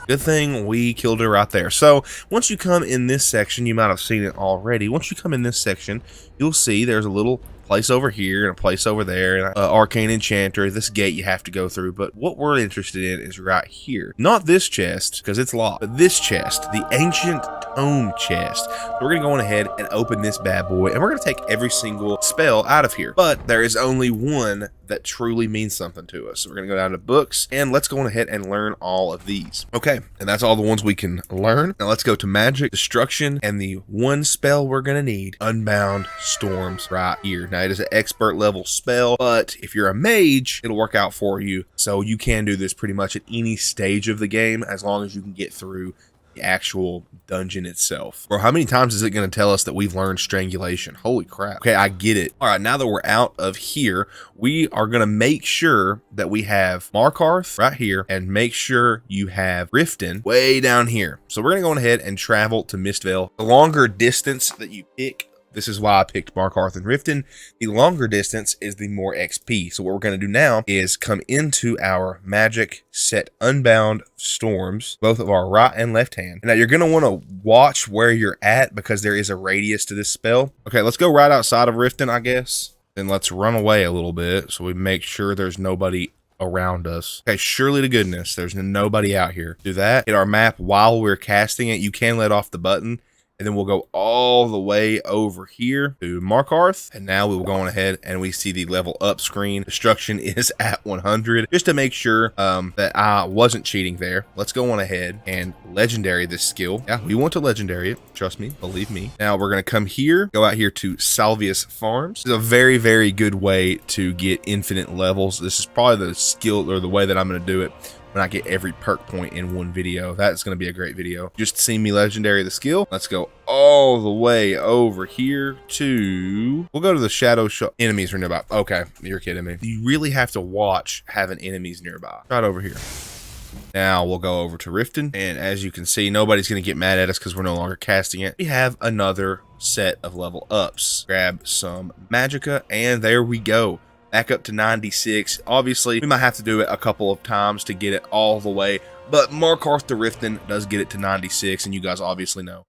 Good thing we killed her right there. So once you come in this section, you might have seen it already. Once you come in this section, you'll see there's a little place over here and a place over there, and arcane enchanter, this gate you have to go through. But what we're interested in is right here. Not this chest, because it's locked, but this chest, the ancient tome chest. So we're gonna go on ahead and open this bad boy, and we're gonna take every single spell out of here. But there is only one that truly means something to us. So we're gonna go down to books, and let's go on ahead and learn all of these. Okay, and that's all the ones we can learn. Now let's go to magic, destruction, and the one spell we're gonna need, Unbound Storms, right here. Now it is an expert level spell, but if you're a mage, it'll work out for you. So you can do this pretty much at any stage of the game, as long as you can get through the actual dungeon itself. Bro, how many times is it going to tell us that we've learned strangulation? Holy crap. Okay, I get it. All right, now that we're out of here, we are going to make sure that we have Markarth right here, and make sure you have Riften way down here. So we're going to go ahead and travel to Mistvale. The longer distance that you pick, this is why I picked Markarth and Riften. The longer distance is the more XP. So what we're going to do now is come into our magic, set Unbound Storms, both of our right and left hand. Now you're going to want to watch where you're at, because there is a radius to this spell. Okay, let's go right outside of Riften, I guess. Then let's run away a little bit so we make sure there's nobody around us. Okay, surely to goodness, there's nobody out here. Do that. Hit our map while we're casting it. You can let off the button. And then we'll go all the way over here to Markarth. And now we'll go on ahead and we see the level up screen. Destruction is at 100. Just to make sure that I wasn't cheating there. Let's go on ahead and legendary this skill. Yeah, we want to legendary it. Trust me, believe me. Now we're going to come here, go out here to Salvius Farms. This is a very, very good way to get infinite levels. This is probably the skill or the way that I'm going to do it. When I get every perk point in one video. That's going to be a great video. Just see me legendary the skill. Let's go all the way over here to... We'll go to the shadow shop. Enemies are nearby. Okay, you're kidding me. You really have to watch having enemies nearby. Right over here. Now we'll go over to Riften. And as you can see, nobody's going to get mad at us because we're no longer casting it. We have another set of level ups. Grab some Magicka and there we go. Back up to 96. Obviously, we might have to do it a couple of times to get it all the way, but Markarth the Riften does get it to 96, and you guys obviously know.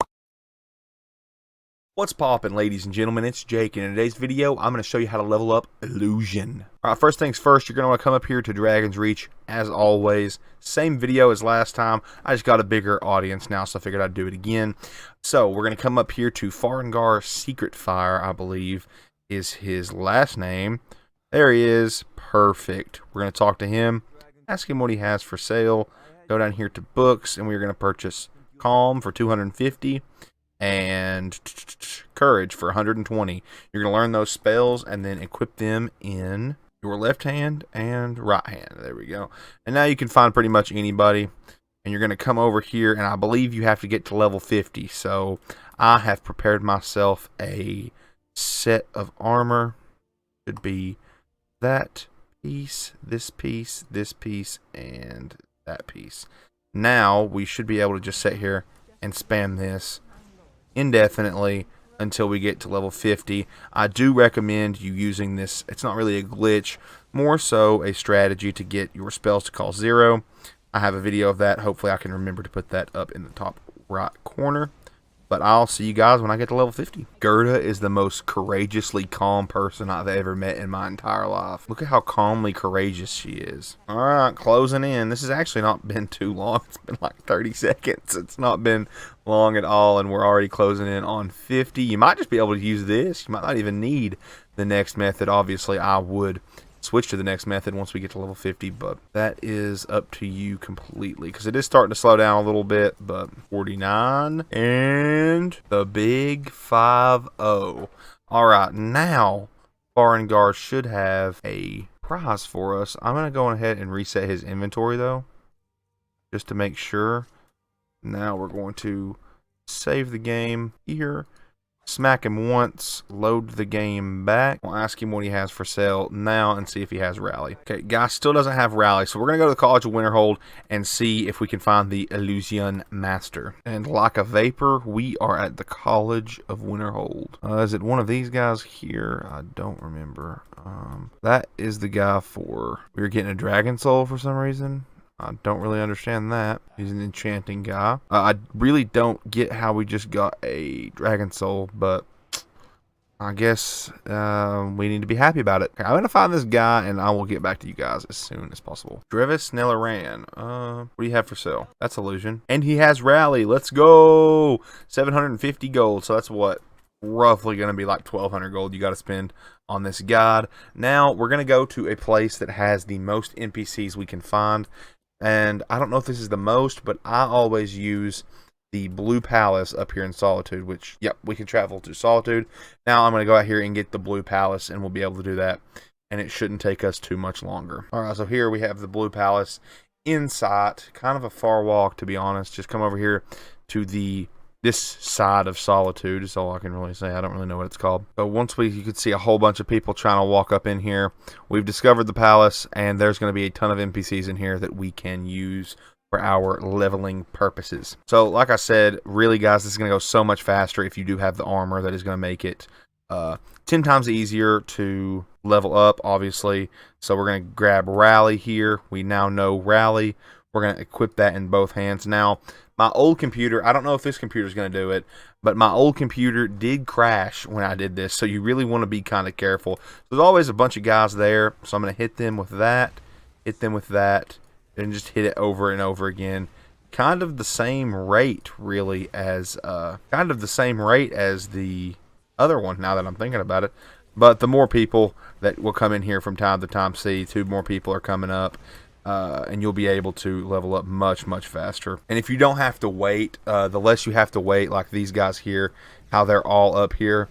What's poppin', ladies and gentlemen? It's Jake, and in today's video, I'm going to show you how to level up Illusion. Alright, first things first, you're going to want to come up here to Dragon's Reach, as always. Same video as last time, I just got a bigger audience now, so I figured I'd do it again. So, we're going to come up here to Farengar Secret Fire, I believe, is his last name. There he is. Perfect. We're going to talk to him, ask him what he has for sale, go down here to books, and we're going to purchase Calm for 250 and Courage for 120. You're going to learn those spells and then equip them in your left hand and right hand. There we go. And now you can find pretty much anybody, and you're going to come over here, and I believe you have to get to level 50. So I have prepared myself a set of armor. Should be that piece, this piece, this piece, and that piece. Now we should be able to just sit here and spam this indefinitely until we get to level 50. I do recommend you using this. It's not really a glitch, more so a strategy to get your spells to cost 0. I have a video of that. Hopefully I can remember to put that up in the top right corner. But I'll see you guys when I get to level 50. Gerda is the most courageously calm person I've ever met in my entire life. Look at how calmly courageous she is. Alright, closing in. This has actually not been too long. It's been like 30 seconds. It's not been long at all, and we're already closing in on 50. You might just be able to use this. You might not even need the next method. Obviously, I would switch to the next method once we get to level 50, but that is up to you completely because it is starting to slow down a little bit. But 49 and the big 5-0. All right, now Farengar should have a prize for us. I'm going to go ahead and reset his inventory though, just to make sure. Now we're going to save the game here. Smack him once, load the game back. We'll ask him what he has for sale now and see if he has Rally. Okay, guy still doesn't have Rally, so we're going to go to the College of Winterhold and see if we can find the Illusion Master. And like a vapor, we are at the College of Winterhold. Is it one of these guys here? I don't remember. That is the guy for... We were getting a Dragon Soul for some reason. I don't really understand that. He's an enchanting guy. I really don't get how we just got a Dragon Soul, but I guess we need to be happy about it. Okay, I'm going to find this guy, and I will get back to you guys as soon as possible. Drevis Nellaran. What do you have for sale? That's Illusion. And he has Rally. Let's go! 750 gold, so that's what? Roughly going to be like 1,200 gold you got to spend on this god. Now, we're going to go to a place that has the most NPCs we can find. And I don't know if this is the most, but I always use the Blue Palace up here in Solitude, which, yep, we can travel to Solitude. Now I'm going to go out here and get the Blue Palace, and we'll be able to do that. And it shouldn't take us too much longer. All right, so here we have the Blue Palace in sight. Kind of a far walk, to be honest. Just come over here to this side of Solitude is all I can really say. I don't really know what it's called. But once you could see a whole bunch of people trying to walk up in here. We've discovered the palace, and there's going to be a ton of NPCs in here that we can use for our leveling purposes. So, like I said, really, guys, this is going to go so much faster if you do have the armor. That is going to make it 10 times easier to level up, obviously. So we're going to grab Rally here. We now know Rally. We're going to equip that in both hands. Now, my old computer, I don't know if this computer is going to do it, but my old computer did crash when I did this, so you really want to be kind of careful. There's always a bunch of guys there, so I'm going to hit them with that, hit them with that, and just hit it over and over again. Kind of the same rate, really, as the other one, now that I'm thinking about it. But the more people that will come in here from time to time, see, 2 more people are coming up, and you'll be able to level up much, much faster. And if you don't have to wait, the less you have to wait, like these guys here, how they're all up here,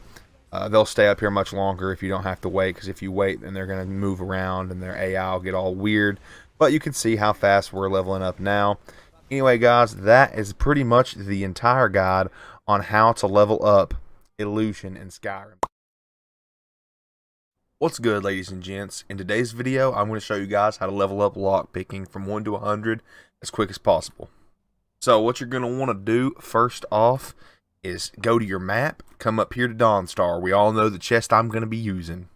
they'll stay up here much longer if you don't have to wait, because if you wait, then they're going to move around and their AI will get all weird. But you can see how fast we're leveling up now. Anyway, guys, that is pretty much the entire guide on how to level up illusion in Skyrim. What's good, ladies and gents? In today's video, I'm going to show you guys how to level up lockpicking from 1 to 100 as quick as possible. So what you're going to want to do first off is go to your map, come up here to Dawnstar. We all know the chest I'm going to be using.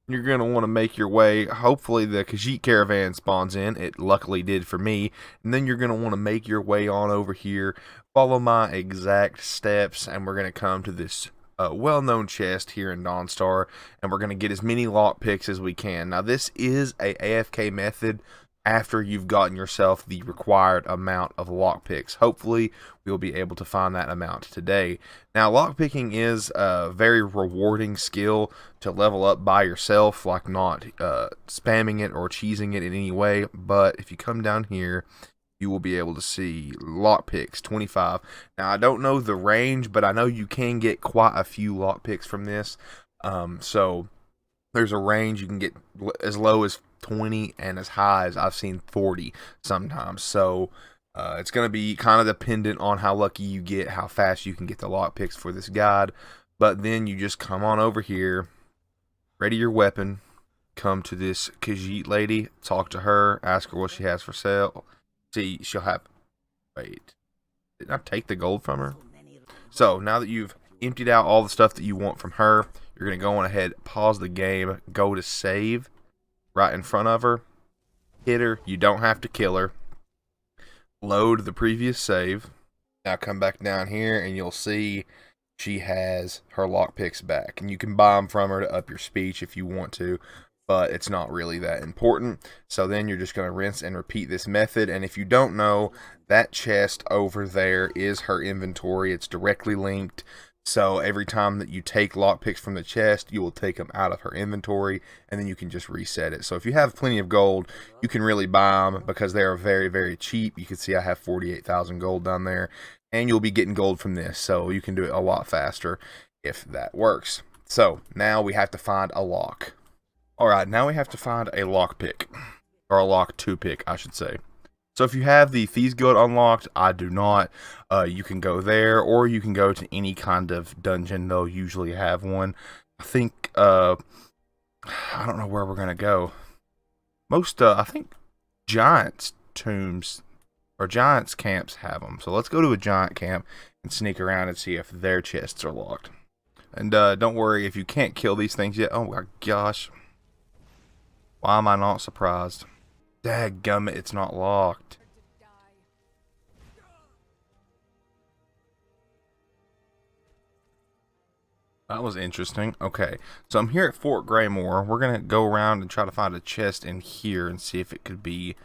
You're going to want to make your way, hopefully the Khajiit caravan spawns in, it luckily did for me, and then you're going to want to make your way on over here, follow my exact steps, and we're going to come to this well-known chest here in Dawnstar, and we're going to get as many lockpicks as we can. Now this is a AFK method after you've gotten yourself the required amount of lockpicks. Hopefully we'll be able to find that amount today. Now lockpicking is a very rewarding skill to level up by yourself, like not spamming it or cheesing it in any way. But if you come down here, you will be able to see lockpicks 25. Now I don't know the range, but I know you can get quite a few lockpicks from this. So there's a range. You can get as low as 20 and as high as I've seen 40 sometimes. So it's going to be kind of dependent on how lucky you get, how fast you can get the lockpicks for this guide. But then you just come on over here, ready your weapon, come to this Khajiit lady, talk to her, ask her what she has for sale. See, she'll have, wait, did I take the gold from her? So now that you've emptied out all the stuff that you want from her, you're going to go on ahead, pause the game, go to save right in front of her, hit her. You don't have to kill her. Load the previous save. Now come back down here and you'll see she has her lockpicks back, and you can buy them from her to up your speech if you want to, but it's not really that important. So then you're just going to rinse and repeat this method. And if you don't know, that chest over there is her inventory. It's directly linked. So every time that you take lockpicks from the chest, you will take them out of her inventory, and then you can just reset it. So if you have plenty of gold, you can really buy them because they are very, very cheap. You can see I have 48,000 gold down there, and you'll be getting gold from this. So you can do it a lot faster if that works. So now we have to find a lock. Alright, now we have to find a lockpick, or a lock 2 pick, I should say. So if you have the Thieves Guild unlocked, I do not, you can go there, or you can go to any kind of dungeon. They'll usually have one. I think, I don't know where we're going to go. Most, I think Giants tombs, or Giants camps have them. So let's go to a Giant camp and sneak around and see if their chests are locked. And don't worry, if you can't kill these things yet, oh my gosh. Why am I not surprised? Dadgummit, it's not locked. That was interesting. Okay, so I'm here at Fort Greymoor. We're going to go around and try to find a chest in here and see if it could be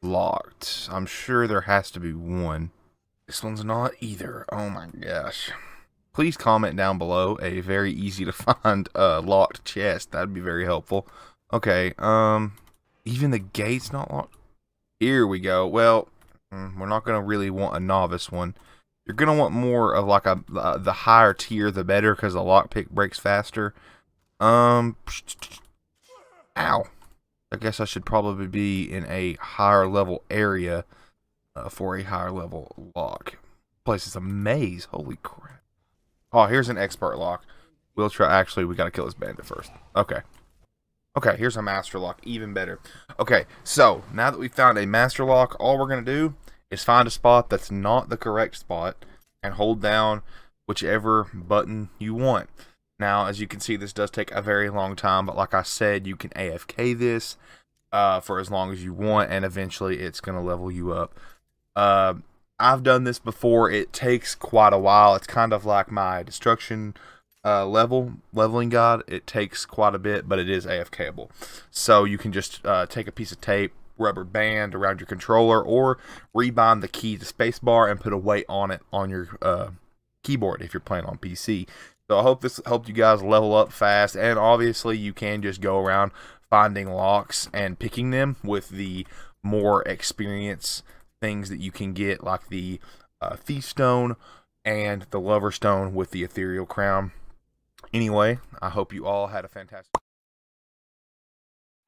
locked. I'm sure there has to be one. This one's not either. Oh my gosh. Please comment down below a very easy to find locked chest. That'd be very helpful. Okay, even the gate's not locked. Here we go. Well, we're not going to really want a novice one. You're going to want more of like the higher tier, the better, because the lockpick breaks faster. Ow. I guess I should probably be in a higher level area for a higher level lock. This place is a maze. Holy crap. Oh, here's an expert lock. We'll try. Actually, we got to kill this bandit first. Okay. Okay, here's a master lock, even better. Okay, so now that we found a master lock, all we're going to do is find a spot that's not the correct spot and hold down whichever button you want. Now, as you can see, this does take a very long time, but like I said, you can AFK this for as long as you want, and eventually it's going to level you up. I've done this before. It takes quite a while. It's kind of like my destruction leveling guide. It takes quite a bit, but it is AFKable. So you can just take a piece of tape, rubber band around your controller, or rebind the key to spacebar and put a weight on it on your keyboard if you're playing on PC. So I hope this helped you guys level up fast, and obviously you can just go around finding locks and picking them with the more experience things that you can get, like the Thief Stone and the Lover Stone with the Ethereal Crown. Anyway, I hope you all had a fantastic...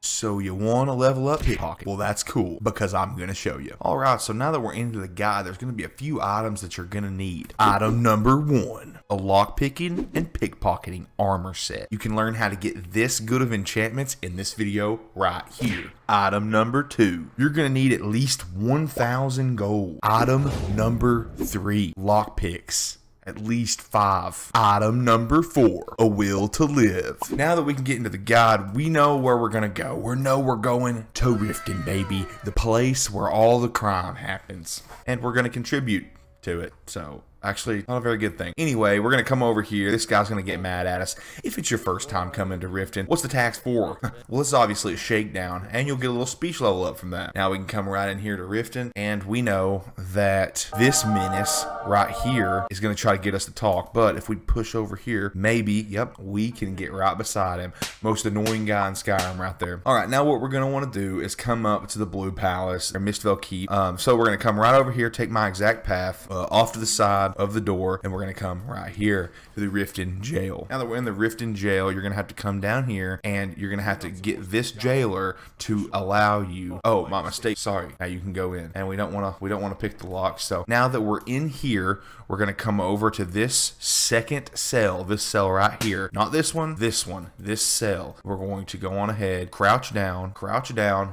So you want to level up Pickpocket? Well, that's cool, because I'm going to show you. Alright, so now that we're into the guide, there's going to be a few items that you're going to need. Item number 1, a lockpicking and pickpocketing armor set. You can learn how to get this good of enchantments in this video right here. Item number 2, you're going to need at least 1,000 gold. Item number 3, lockpicks. At least 5. Item number 4, a will to live. Now that we can get into the guide, we know where we're gonna go. We know we're going to Riften, baby. The place where all the crime happens. And we're gonna contribute to it, so... actually, not a very good thing. Anyway, we're going to come over here. This guy's going to get mad at us. If it's your first time coming to Riften, what's the tax for? Well, this is obviously a shakedown, and you'll get a little speech level up from that. Now we can come right in here to Riften, and we know that this menace right here is going to try to get us to talk, but if we push over here, maybe, yep, we can get right beside him. Most annoying guy in Skyrim right there. Alright, now what we're going to want to do is come up to the Blue Palace, or Mistvale Keep. So we're going to come right over here, take my exact path, off to the side of the door, and we're going to come right here to the Riften jail. Now that we're in the Riften jail, you're going to have to come down here, and you're going to have to get this jailer to allow you... oh, my mistake, sorry. Now you can go in, and we don't want to pick the lock. So now that we're in here, we're going to come over to this second cell, this cell right here. Not this one, this cell. We're going to go on ahead, crouch down,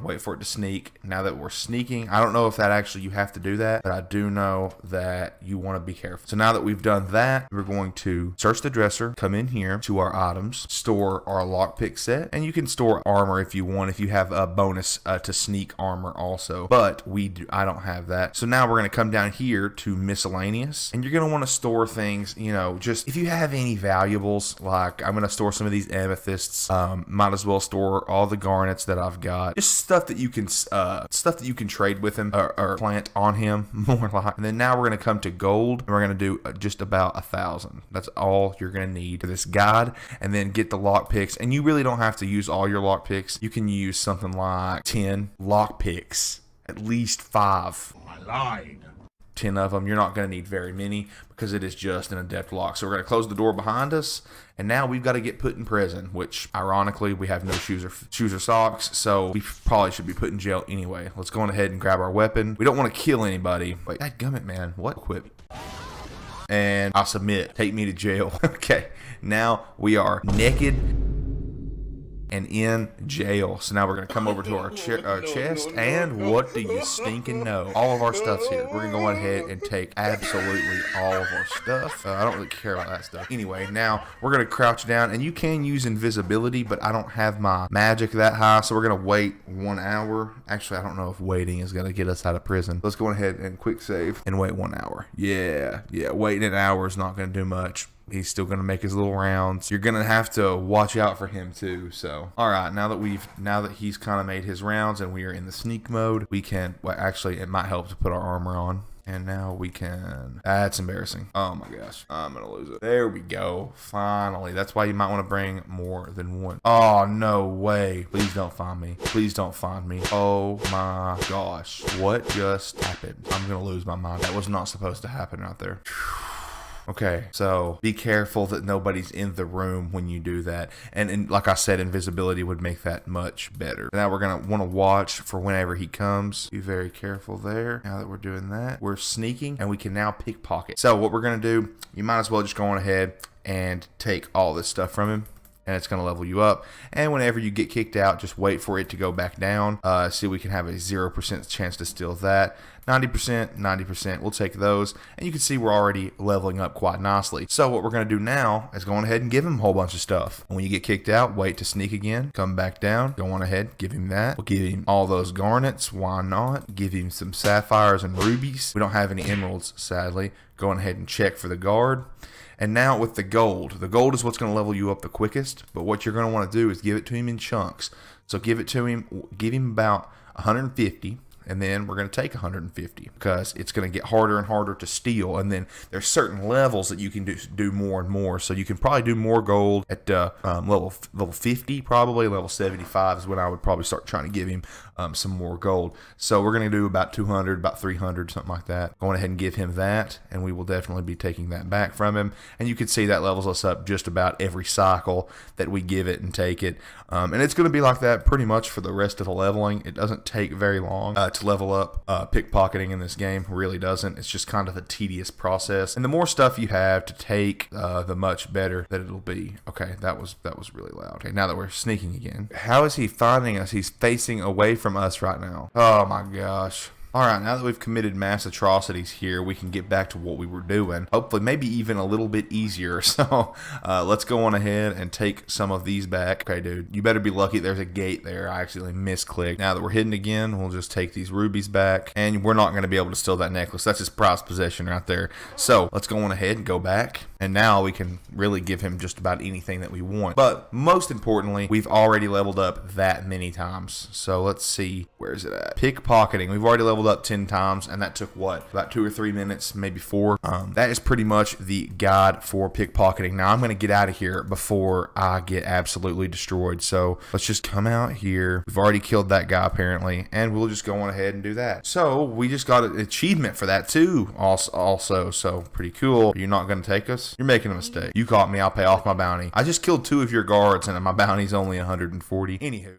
wait for it to sneak. Now that we're sneaking, I don't know if that actually you have to do that, but I do know that you want to be careful. So now that we've done that, we're going to search the dresser, come in here to our items, store our lockpick set, and you can store armor if you want, if you have a bonus to sneak armor also, but I don't have that. So now we're going to come down here to miscellaneous, and you're going to want to store things, you know, just if you have any valuables, like I'm going to store some of these amethysts, might as well store all the garnets that I've got, just stuff that you can trade with him or plant on him more like. And then now we're going to come to gold, and we're going to do just about 1,000. That's all you're going to need for this guide, and then get the lock picks. And you really don't have to use all your lock picks. You can use something like 10 lock picks, at least 5. I lied. 10 of them. You're not going to need very many because it is just an adept lock. So we're going to close the door behind us, and now we've got to get put in prison, which ironically we have no shoes or socks, so we probably should be put in jail anyway. Let's go on ahead and grab our weapon. We don't want to kill anybody. Wait, dadgummit, man. What? Equip. And I'll submit. Take me to jail. Okay, now we are naked and in jail. So now we're going to come over to our chest, and what do you stinking know? All of our stuff's here. We're going to go ahead and take absolutely all of our stuff. I don't really care about that stuff. Anyway, now we're going to crouch down, and you can use invisibility, but I don't have my magic that high, so we're going to wait 1 hour. Actually, I don't know if waiting is going to get us out of prison. Let's go ahead and quick save and wait 1 hour. Yeah, waiting an hour is not going to do much. He's still going to make his little rounds. You're going to have to watch out for him too. So, all right, now that he's kind of made his rounds and we are in the sneak mode, we can, well, actually, it might help to put our armor on. And now we can, that's embarrassing. Oh my gosh, I'm going to lose it. There we go. Finally. That's why you might want to bring more than one. Oh, no way. Please don't find me. Please don't find me. Oh my gosh. What just happened? I'm going to lose my mind. That was not supposed to happen right there. Okay, so be careful that nobody's in the room when you do that. And like I said, invisibility would make that much better. Now we're going to want to watch for whenever he comes. Be very careful there. Now that we're doing that, we're sneaking, and we can now pickpocket. So what we're going to do, you might as well just go on ahead and take all this stuff from him, and it's going to level you up. And whenever you get kicked out, just wait for it to go back down. See, we can have a 0% chance to steal that. 90%, we'll take those. And you can see we're already leveling up quite nicely. So what we're going to do now is go on ahead and give him a whole bunch of stuff. And when you get kicked out, wait to sneak again. Come back down. Go on ahead, give him that. We'll give him all those garnets. Why not? Give him some sapphires and rubies. We don't have any emeralds, sadly. Go on ahead and check for the guard. And now with the gold is what's going to level you up the quickest, but what you're going to want to do is give it to him in chunks. So give it to him, give him about 150. And then we're going to take 150 because it's going to get harder and harder to steal. And then there's certain levels that you can do more and more. So you can probably do more gold at level 50, probably. Level 75 is when I would probably start trying to give him some more gold. So we're going to do about 200, about 300, something like that. Going ahead and give him that, and we will definitely be taking that back from him. And you can see that levels us up just about every cycle that we give it and take it. And it's going to be like that pretty much for the rest of the leveling. It doesn't take very long to level up. Pickpocketing in this game really doesn't. It's just kind of a tedious process. And the more stuff you have to take, the much better that it'll be. Okay, that was really loud. Okay, now that we're sneaking again. How is he finding us? He's facing away from us right now. Oh my gosh. All right, now that we've committed mass atrocities here, we can get back to what we were doing. Hopefully, maybe even a little bit easier. So let's go on ahead and take some of these back. Okay, dude, you better be lucky there's a gate there. I accidentally misclicked. Now that we're hidden again, we'll just take these rubies back. And we're not going to be able to steal that necklace. That's his prized possession right there. So let's go on ahead and go back. And now we can really give him just about anything that we want. But most importantly, we've already leveled up that many times. So let's see. Where is it at? Pickpocketing. We've already leveled up 10 times, and that took what, about 2 or 3 minutes, maybe 4. That is pretty much the guide for pickpocketing. Now I'm going to get out of here before I get absolutely destroyed. So let's just come out here. We've already killed that guy apparently, and we'll just go on ahead and do that. So we just got an achievement for that too also, so pretty cool. You're not going to take us? You're making a mistake. You caught me. I'll pay off my bounty. I just killed 2 of your guards, and my bounty's only 140. Anywho.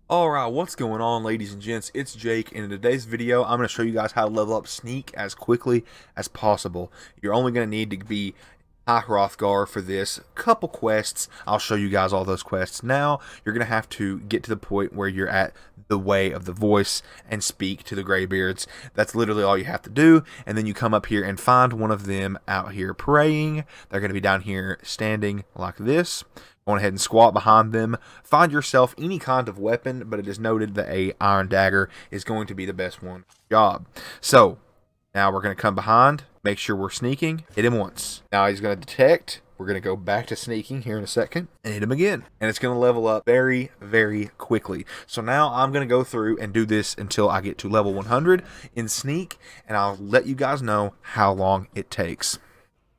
Alright, what's going on, ladies and gents? It's Jake, and in today's video, I'm going to show you guys how to level up Sneak as quickly as possible. You're only going to need to be high Hrothgar for this. Couple quests. I'll show you guys all those quests. Now, you're going to have to get to the point where you're at the Way of the Voice and speak to the Greybeards. That's literally all you have to do, and then you come up here and find one of them out here praying. They're going to be down here standing like this. Go ahead and squat behind them. Find yourself any kind of weapon, but it is noted that a iron dagger is going to be the best one. Job. So now we're going to come behind, make sure we're sneaking, hit him once. Now he's going to detect. We're going to go back to sneaking here in a second and hit him again. And it's going to level up very, very quickly. So now I'm going to go through and do this until I get to level 100 in Sneak, and I'll let you guys know how long it takes.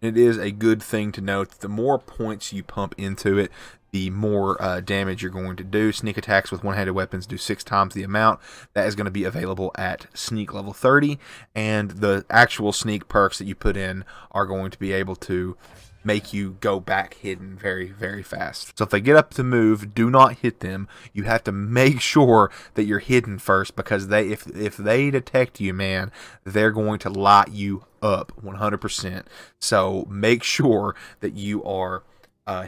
It is a good thing to note that the more points you pump into it, the more damage you're going to do. Sneak attacks with one-handed weapons do 6 times the amount. That is going to be available at Sneak level 30, and the actual Sneak perks that you put in are going to be able to make you go back hidden very, very fast. So if they get up to move, do not hit them. You have to make sure that you're hidden first, because they, if they detect you, man, they're going to light you up 100%. So make sure that you are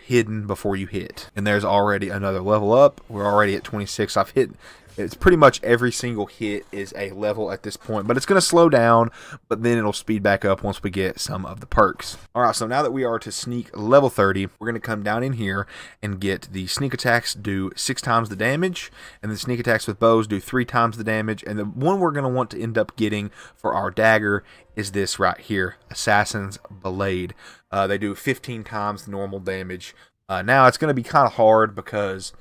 hidden before you hit. And there's already another level up. We're already at 26. I've hit. It's pretty much every single hit is a level at this point, but it's going to slow down, but then it'll speed back up once we get some of the perks. All right, so now that we are to Sneak level 30, we're going to come down in here and get the sneak attacks do 6 times the damage, and the sneak attacks with bows do 3 times the damage, and the one we're going to want to end up getting for our dagger is this right here, Assassin's Blade. They do 15 times the normal damage. Now, it's going to be kind of hard because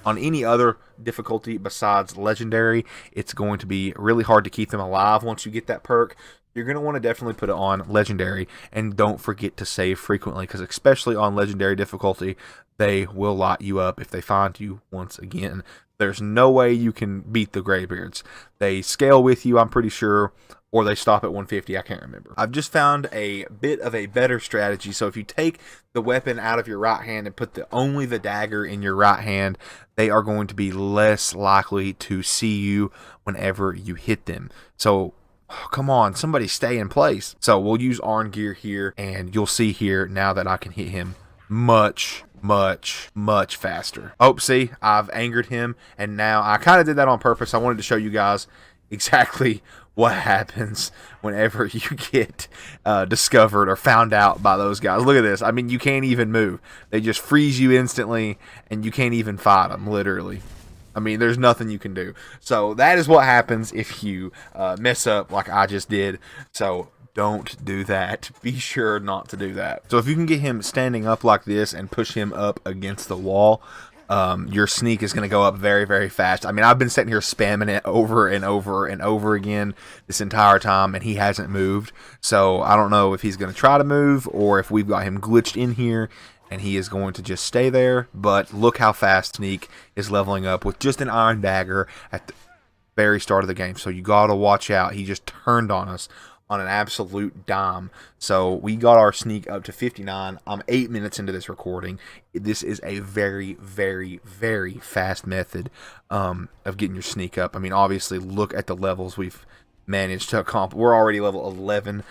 on any other difficulty besides legendary, it's going to be really hard to keep them alive once you get that perk. You're going to want to definitely put it on legendary, and don't forget to save frequently, because especially on legendary difficulty, they will light you up if they find you once again. There's no way you can beat the Greybeards. They scale with you, I'm pretty sure, or they stop at 150, I can't remember. I've just found a bit of a better strategy. So if you take the weapon out of your right hand and put only the dagger in your right hand, they are going to be less likely to see you whenever you hit them. So come on, somebody stay in place. So we'll use Arn Gear here, and you'll see here now that I can hit him much faster. Oh, see, I've angered him, and now I kind of did that on purpose. I wanted to show you guys exactly what happens whenever you get discovered or found out by those guys. Look at this. I mean, you can't even move. They just freeze you instantly, and you can't even fight them, literally. I mean, there's nothing you can do. So that is what happens if you mess up like I just did. So don't do that. Be sure not to do that. So if you can get him standing up like this and push him up against the wall, your sneak is going to go up very, very fast. I mean, I've been sitting here spamming it over and over and over again this entire time, and he hasn't moved. So I don't know if he's going to try to move or if we've got him glitched in here and he is going to just stay there. But look how fast Sneak is leveling up with just an iron dagger at the very start of the game. So you got to watch out. He just turned on us on an absolute dime. So we got our sneak up to 59. I'm 8 minutes into this recording. This is a very, very, very fast method of getting your sneak up. I mean, obviously, look at the levels we've managed to accomplish. We're already level 11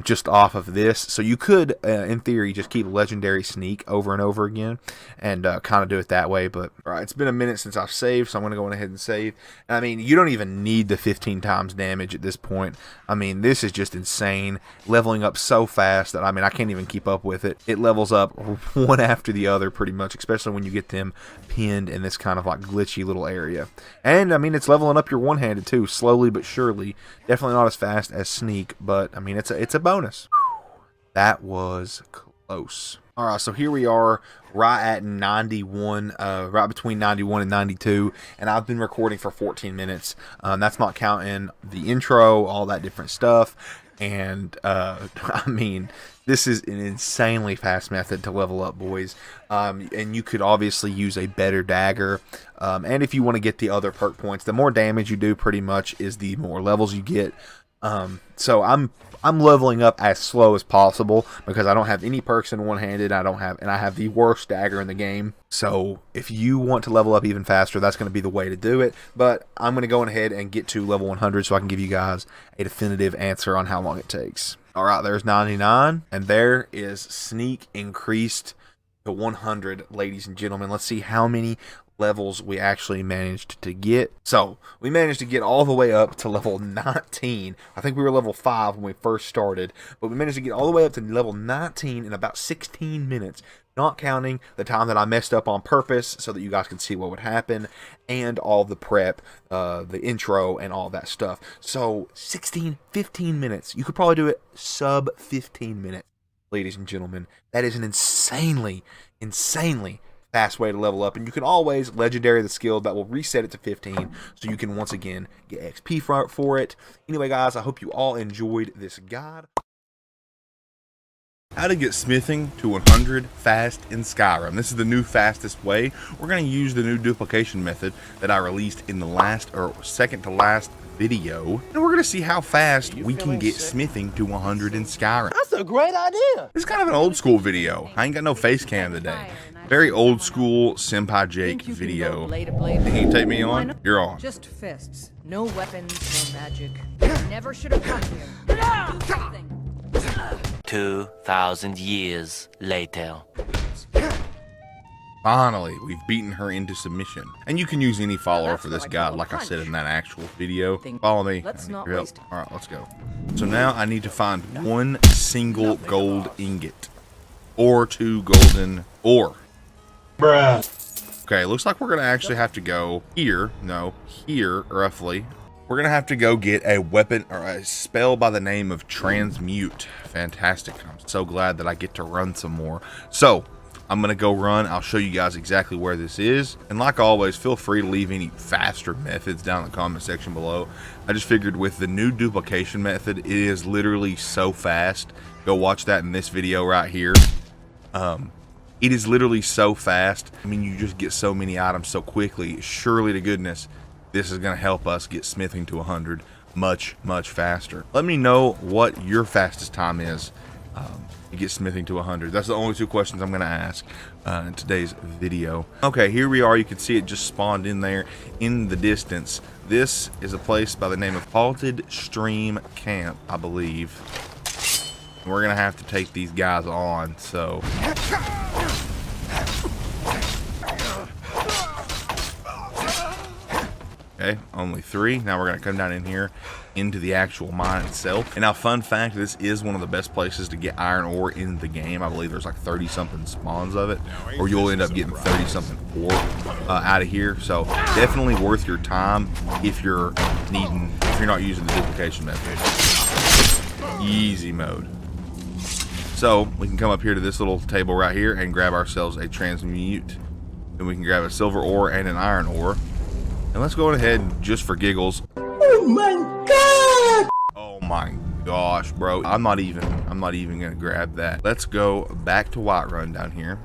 just off of this. So you could, in theory, just keep legendary sneak over and over again and kind of do it that way. But all right, it's been a minute since I've saved, so I'm going to go ahead and save. And I mean, you don't even need the 15 times damage at this point. I mean, this is just insane. Leveling up so fast that, I mean, I can't even keep up with it. It levels up one after the other pretty much, especially when you get them pinned in this kind of like glitchy little area. And I mean, it's leveling up your one-handed too, slowly but surely. Definitely not as fast as Sneak, but I mean, it's a bonus. That was close. All right, so here we are right at 91, right between 91 and 92, and I've been recording for 14 minutes. That's not counting the intro, all that different stuff. And I mean, this is an insanely fast method to level up, boys. And you could obviously use a better dagger. And if you want to get the other perk points, the more damage you do pretty much is the more levels you get. So I'm leveling up as slow as possible because I don't have any perks in one-handed. I have the worst dagger in the game. So if you want to level up even faster, that's going to be the way to do it. But I'm going to go ahead and get to level 100 so I can give you guys a definitive answer on how long it takes. All right, there's 99, and there is Sneak increased to 100, ladies and gentlemen. Let's see how many levels we actually managed to get. So we managed to get all the way up to level 19. I think we were level 5 when we first started, but we managed to get all the way up to level 19 in about 16 minutes, not counting the time that I messed up on purpose so that you guys can see what would happen, and all the prep, the intro, and all that stuff. So 15 minutes. You could probably do it sub 15 minutes, ladies and gentlemen. That is an insanely fast way to level up, and you can always legendary the skill that will reset it to 15 so you can once again get XP for it. Anyway, guys, I hope you all enjoyed this guide. How to get smithing to 100 fast in Skyrim. This is the new fastest way. We're going to use the new duplication method that I released in the last or second to last video, and we're going to see how fast we can get smithing to 100 in Skyrim. That's a great idea. This is kind of an old school video. I ain't got no face cam today. Very old school SENPAI Jake video. Can you take me on? You're on. Just fists. No weapons, no magic. Never should have come here. Do something. 2,000 years later. Finally, we've beaten her into submission. And you can use any follower for this guide, like I said in that actual video. Follow me. Let's not All waste it. right, let's go. So now I need to find one single gold ingot. Or 2 golden ore. Bruh. Okay, looks like we're going to actually have to go here. No, here, roughly. We're going to have to go get a weapon or a spell by the name of Transmute. Fantastic. I'm so glad that I get to run some more. So, I'm going to go run. I'll show you guys exactly where this is. And like always, feel free to leave any faster methods down in the comment section below. I just figured with the new duplication method, it is literally so fast. Go watch that in this video right here. It is literally so fast. I mean, you just get so many items so quickly. Surely to goodness, this is going to help us get smithing to 100 much faster. Let me know what your fastest time is to get smithing to 100. That's the only 2 questions I'm going to ask in today's video. Okay, here we are. You can see it just spawned in there in the distance. This is a place by the name of Halted Stream Camp, I believe. We're going to have to take these guys on, so... Okay, only 3. Now we're going to come down in here into the actual mine itself. And now, fun fact, this is one of the best places to get iron ore in the game. I believe there's like 30-something spawns of it, or you'll end up getting 30-something ore out of here. So definitely worth your time if you're not using the duplication method. Easy mode. So we can come up here to this little table right here and grab ourselves a transmute to Then we can grab a silver ore and an iron ore. And let's go ahead and just for giggles. Oh my god! Oh my gosh, bro. I'm not even gonna grab that. Let's go back to Whiterun down here.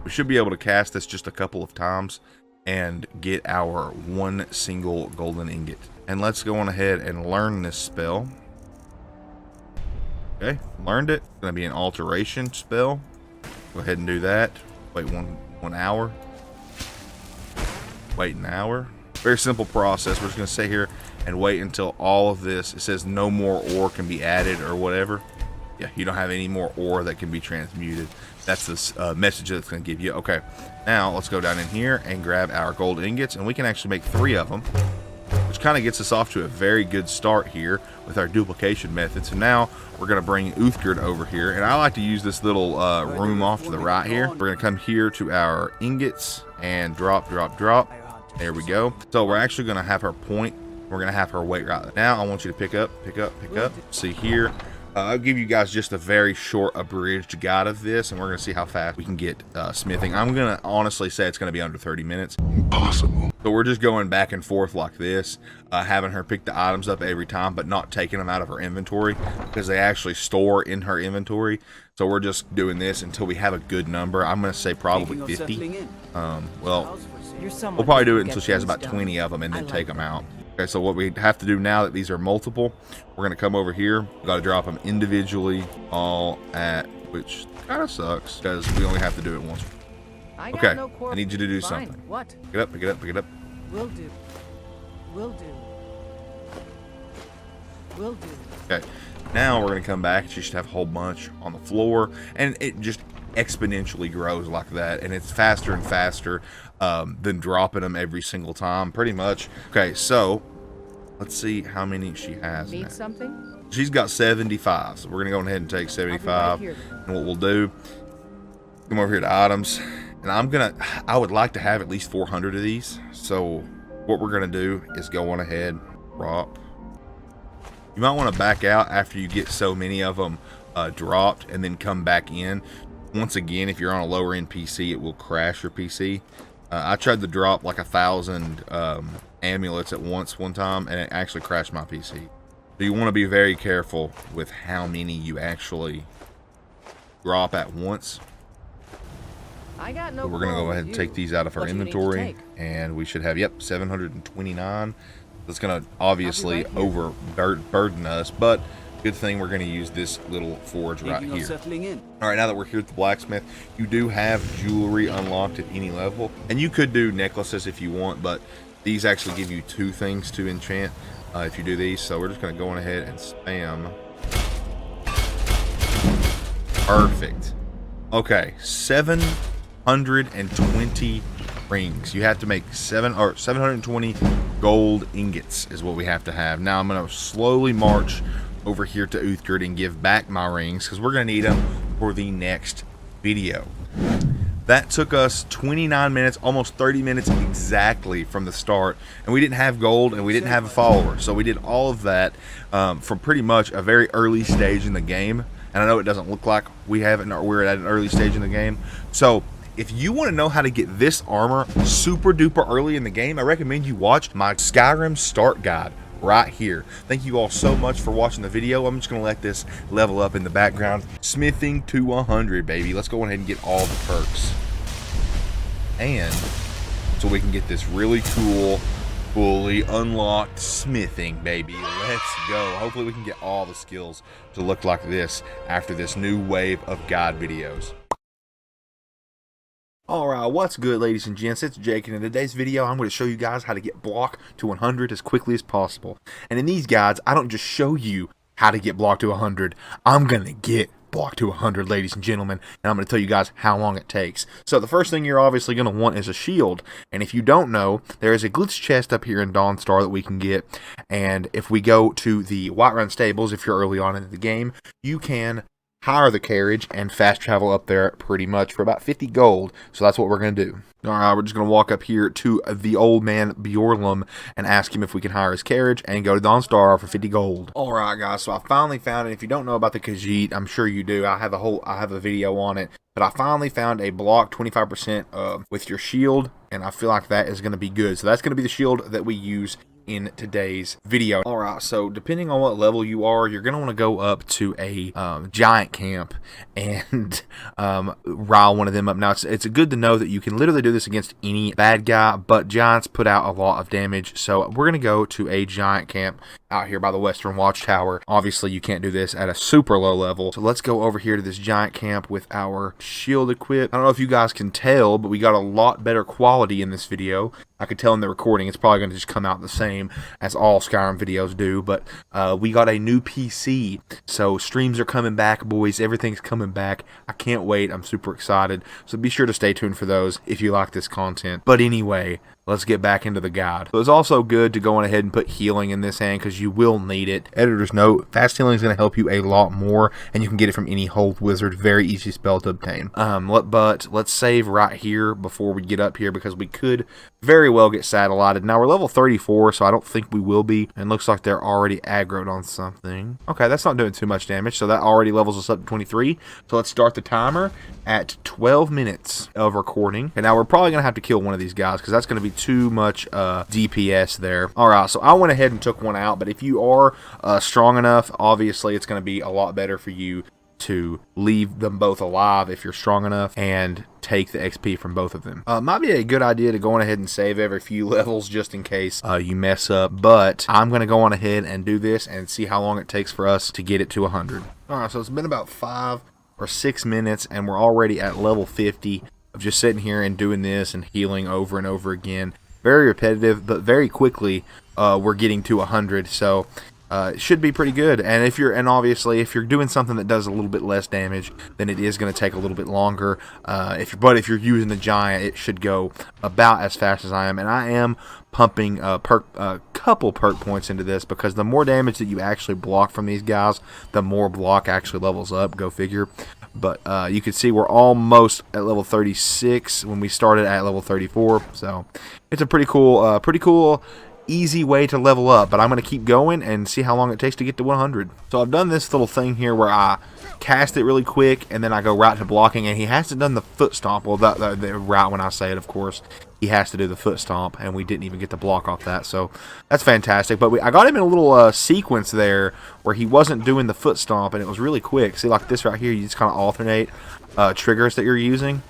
We should be able to cast this just a couple of times and get our one single golden ingot. And let's go on ahead and learn this spell. Okay, learned it. It's gonna be an alteration spell. Go ahead and do that. Wait one hour. Wait an hour. Very simple process. We're just gonna sit here and wait until all of this, it says no more ore can be added or whatever. Yeah, you don't have any more ore that can be transmuted. That's this message that's going to give you. Okay, now let's go down in here and grab our gold ingots, and we can actually make 3 of them, which kind of gets us off to a very good start here with our duplication method. So now we're going to bring Uthgard over here, and I like to use this little room off to the right here. We're going to come here to our ingots and drop. There we go. So we're actually going to have her point. We're going to have her wait right now. I want you to pick up. See here. I'll give you guys just a very short abridged guide of this, and we're going to see how fast we can get smithing. I'm going to honestly say it's going to be under 30 minutes. Impossible. So we're just going back and forth like this, having her pick the items up every time, but not taking them out of her inventory because they actually store in her inventory. So we're just doing this until we have a good number. I'm going to say probably 50. Well, we'll probably do it until she has about 20 of them and then take them out. Okay, so what we have to do now that these are multiple, we're going to come over here. We've got to drop them individually all at, which kind of sucks because we only have to do it once. Okay, I need you to do something. What? Pick it up. Will do. Okay, now we're going to come back. She should have a whole bunch on the floor, and it just exponentially grows like that, and it's faster and faster than dropping them every single time, pretty much. Okay, so let's see how many she has. Need something? She's got 75, so we're going to go ahead and take 75. And what we'll do, come over here to items, and I would like to have at least 400 of these. So what we're going to do is go on ahead, drop. You might want to back out after you get so many of them dropped, and then come back in. Once again, if you're on a lower end PC, it will crash your PC. I tried to drop like 1,000 amulets at one time, and it actually crashed my PC. So you want to be very careful with how many you actually drop at once. I got no. So we're going to go ahead and take these out of our inventory, and we should have, 729. That's going to obviously overburden us, but good thing we're going to use this little forge right here. All right, now that we're here at the blacksmith, you do have jewelry unlocked at any level, and you could do necklaces if you want, but these actually give you 2 things to enchant if you do these. So we're just going to go on ahead and spam. Perfect. Okay, 720 rings. You have to make 720 gold ingots is what we have to have. Now I'm going to slowly march over here to Uthgard and give back my rings because we're going to need them for the next video. That took us 29 minutes, almost 30 minutes exactly from the start, and we didn't have gold and we didn't have a follower. So we did all of that from pretty much a very early stage in the game. And I know it doesn't look like we're at an early stage in the game. So if you want to know how to get this armor super duper early in the game, I recommend you watch my Skyrim start guide right here. Thank you all so much for watching the video. I'm just going to let this level up in the background. Smithing to 100, baby. Let's go ahead and get all the perks. And so we can get this really cool, fully unlocked smithing, baby. Let's go. Hopefully we can get all the skills to look like this after this new wave of guide videos. Alright, what's good, ladies and gents? It's Jake, and in today's video I'm going to show you guys how to get block to 100 as quickly as possible. And in these guides, I don't just show you how to get block to 100, I'm going to get block to 100, ladies and gentlemen, and I'm going to tell you guys how long it takes. So the first thing you're obviously going to want is a shield, and if you don't know, there is a glitch chest up here in Dawnstar that we can get, and if we go to the Whiterun stables, if you're early on in the game, you can hire the carriage and fast travel up there pretty much for about 50 gold. So that's what we're going to do. All right, we're just going to walk up here to the old man Bjorlum and ask him if we can hire his carriage and go to Dawnstar for 50 gold. All right, guys, so I finally found it. If you don't know about the Khajiit, I'm sure you do. I have a video on it. But I finally found a block 25% with your shield, and I feel like that is going to be good. So that's going to be the shield that we use in today's video. All right, so depending on what level you are, you're gonna want to go up to a giant camp and rile one of them up. Now it's good to know that you can literally do this against any bad guy, but giants put out a lot of damage, so we're gonna go to a giant camp out here by the Western Watchtower. Obviously you can't do this at a super low level, so let's go over here to this giant camp with our shield equipped. I don't know if you guys can tell, but we got a lot better quality in this video. I could tell in the recording it's probably going to just come out the same as all Skyrim videos do, but we got a new PC, so streams are coming back, boys. Everything's coming back. I can't wait. I'm super excited, so be sure to stay tuned for those if you like this content. But anyway, let's get back into the guide. So it's also good to go on ahead and put healing in this hand because you will need it. Editor's note, fast healing is going to help you a lot more, and you can get it from any hold wizard. Very easy spell to obtain. But let's save right here before we get up here because we could very well get satellited. Now we're level 34, so I don't think we will be, and looks like they're already aggroed on something. Okay, that's not doing too much damage, so that already levels us up to 23. So let's start the timer at 12 minutes of recording. And now we're probably going to have to kill one of these guys because that's going to be too much DPS there. Alright, so I went ahead and took one out, but if you are strong enough, obviously it's going to be a lot better for you to leave them both alive if you're strong enough and take the XP from both of them. Might be a good idea to go on ahead and save every few levels just in case you mess up, but I'm going to go on ahead and do this and see how long it takes for us to get it to 100. Alright, so it's been about 5 or 6 minutes and we're already at level 50 of just sitting here and doing this and healing over and over again. Very repetitive, but very quickly we're getting to 100, so it should be pretty good. And obviously if you're doing something that does a little bit less damage, then it is going to take a little bit longer. But if you're using the giant, it should go about as fast as I am. And I am pumping a couple perk points into this because the more damage that you actually block from these guys, the more block actually levels up. Go figure. But you can see we're almost at level 36 when we started at level 34. So it's a pretty cool, easy way to level up. But I'm going to keep going and see how long it takes to get to 100. So I've done this little thing here where I cast it really quick and then I go right to blocking. And he hasn't done the foot stomp. Well, the right when I say it, of course. He has to do the foot stomp, and we didn't even get the block off that, so that's fantastic. But I got him in a little sequence there where he wasn't doing the foot stomp, and it was really quick. See, like this right here, you just kind of alternate triggers that you're using,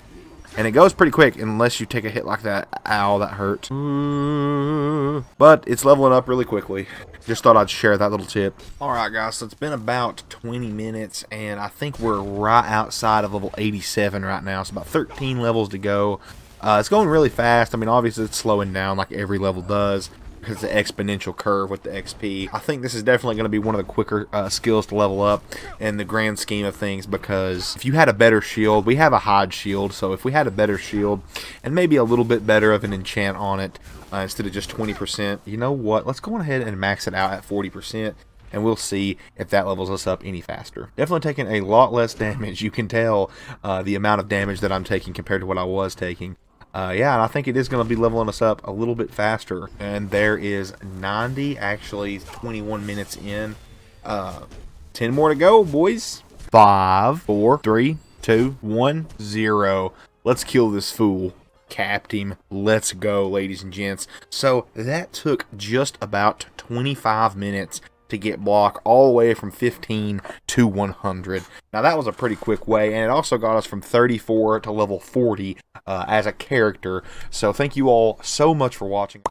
and it goes pretty quick unless you take a hit like that. Ow, that hurt. But it's leveling up really quickly. Just thought I'd share that little tip. Alright guys, so it's been about 20 minutes, and I think we're right outside of level 87 right now, so about 13 levels to go. It's going really fast. I mean, obviously it's slowing down like every level does because the exponential curve with the XP. I think this is definitely going to be one of the quicker skills to level up in the grand scheme of things, because if you had a better shield, we have a hide shield, so if we had a better shield and maybe a little bit better of an enchant on it instead of just 20%, you know what? Let's go on ahead and max it out at 40%. And we'll see if that levels us up any faster. Definitely taking a lot less damage. You can tell the amount of damage that I'm taking compared to what I was taking. Yeah, and I think it is going to be leveling us up a little bit faster. And there is 90, actually 21 minutes in. 10 more to go, boys. 5, 4, 3, 2, 1, 0. Let's kill this fool. Capped him. Let's go, ladies and gents. So that took just about 25 minutes to get block all the way from 15 to 100. Now that was a pretty quick way, and it also got us from 34 to level 40 as a character. So thank you all so much for watching.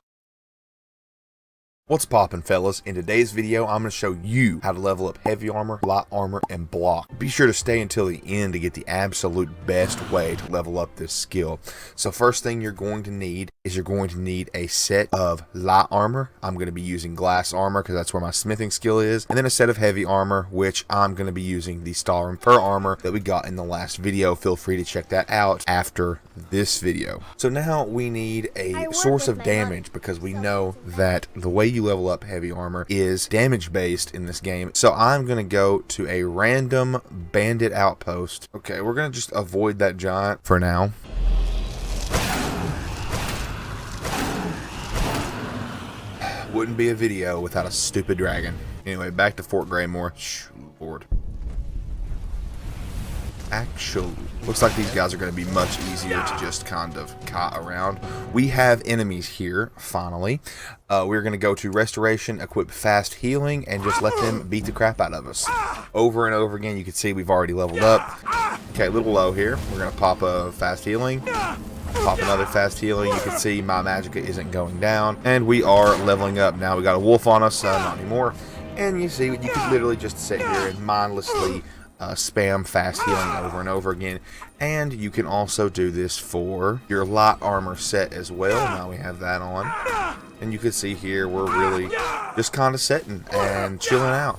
What's poppin', fellas? In today's video, I'm going to show you how to level up heavy armor, light armor, and block. Be sure to stay until the end to get the absolute best way to level up this skill. So first thing you're going to need is you're going to need a set of light armor. I'm going to be using glass armor because that's where my smithing skill is. And then a set of heavy armor, which I'm going to be using the Skyrim fur armor that we got in the last video. Feel free to check that out after this video. So now we need a source of damage because we know that the way you level up heavy armor is damage based in this game. So I'm going to go to a random bandit outpost. Okay, we're going to just avoid that giant for now. Wouldn't be a video without a stupid dragon. Anyway, back to Fort Greymore. Shh, Lord. Actually, looks like these guys are going to be much easier to just kind of kite around. We have enemies here, finally. We're going to go to Restoration, equip Fast Healing, and just let them beat the crap out of us. Over and over again, you can see we've already leveled up. Okay, a little low here. We're going to pop a Fast Healing. Pop another Fast Healing. You can see my magicka isn't going down. And we are leveling up. Now we got a wolf on us, not anymore. And you see, you can literally just sit here and mindlessly spam Fast Healing over and over again. And you can also do this for your light armor set as well. Now we have that on. And you can see here we're really just kind of sitting and chilling out.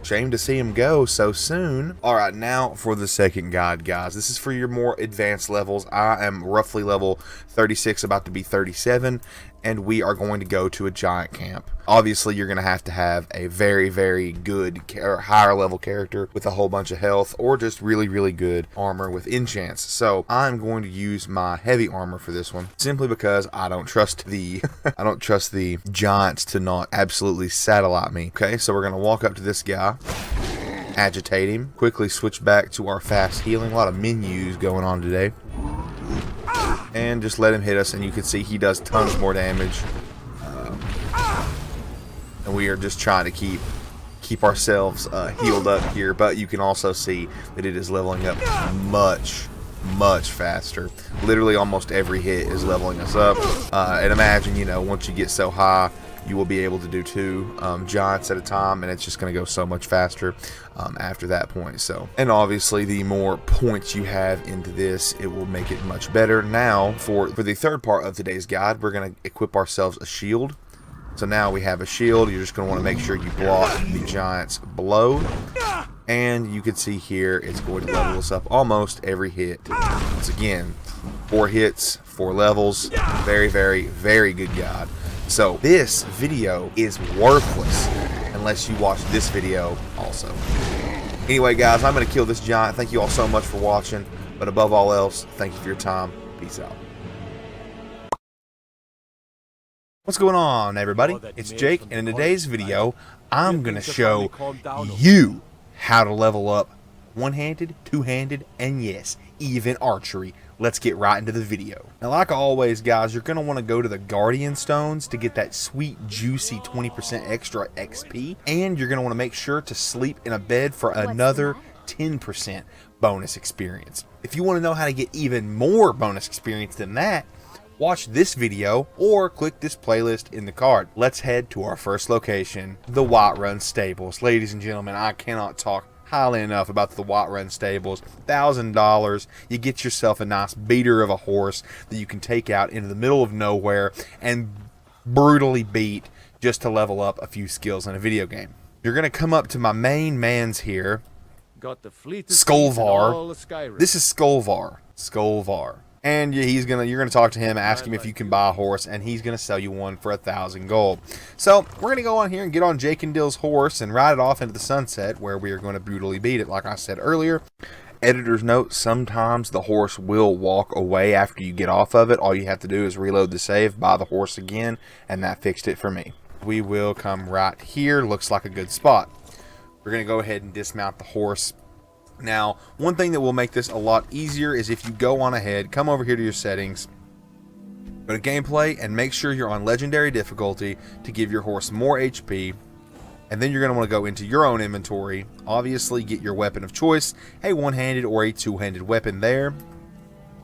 Shame to see him go so soon. Alright, now for the second guide, guys. This is for your more advanced levels. I am roughly level 36, about to be 37, and we are going to go to a giant camp. Obviously, you're going to have a very, very good or higher level character with a whole bunch of health, or just really, really good armor with enchants. So I'm going to use my heavy armor for this one, simply because I don't trust the I don't trust the giants to not absolutely satellite me. Okay, so we're going to walk up to this guy, agitate him, quickly switch back to our Fast Healing. A lot of menus going on today. And just let him hit us, and you can see he does tons more damage. And we are just trying to keep ourselves healed up here, but you can also see that it is leveling up much faster. Literally almost every hit is leveling us up. And imagine, you know, once you get so high, you will be able to do 2 giants at a time, and it's just going to go so much faster after that point. So, and obviously the more points you have into this, it will make it much better. Now for the third part of today's guide, we're going to equip ourselves a shield. So now we have a shield. You're just going to want to make sure you block the giants below, and you can see here it's going to level us up almost every hit. Once again, 4 hits, 4 levels. Very, very, very good guide. So this video is worthless unless you watch this video also. Anyway, guys, I'm going to kill this giant. Thank you all so much for watching, but above all else, thank you for your time. Peace out. What's going on, everybody? It's Jake, and in today's video, I'm going to show you how to level up one-handed, two-handed, and yes, even archery. Let's get right into the video. Now, like always, guys, you're going to want to go to the Guardian Stones to get that sweet, juicy 20% extra XP, and you're going to want to make sure to sleep in a bed for another 10% bonus experience. If you want to know how to get even more bonus experience than that, watch this video or click this playlist in the card. Let's head to our first location, the Whiterun Stables. Ladies and gentlemen, I cannot talk highly enough about the Whiterun Stables. $1,000, you get yourself a nice beater of a horse that you can take out into the middle of nowhere and brutally beat just to level up a few skills in a video game. You're going to come up to my main man's here, Skolvar. This is Skolvar. And you're gonna talk to him, ask him if you can buy a horse, and he's gonna sell you one for 1,000 gold. So we're gonna go on here and get on Jake and Dill's horse and ride it off into the sunset, where we are going to brutally beat it, like I said earlier. Editor's note: sometimes the horse will walk away after you get off of it. All you have to do is reload the save, buy the horse again, and that fixed it for me. We will come right here. Looks like a good spot. We're gonna go ahead and dismount the horse. Now, one thing that will make this a lot easier is if you go on ahead, come over here to your settings, go to gameplay, and make sure you're on legendary difficulty to give your horse more HP. And then you're going to want to go into your own inventory, obviously get your weapon of choice, a one-handed or a two-handed weapon there.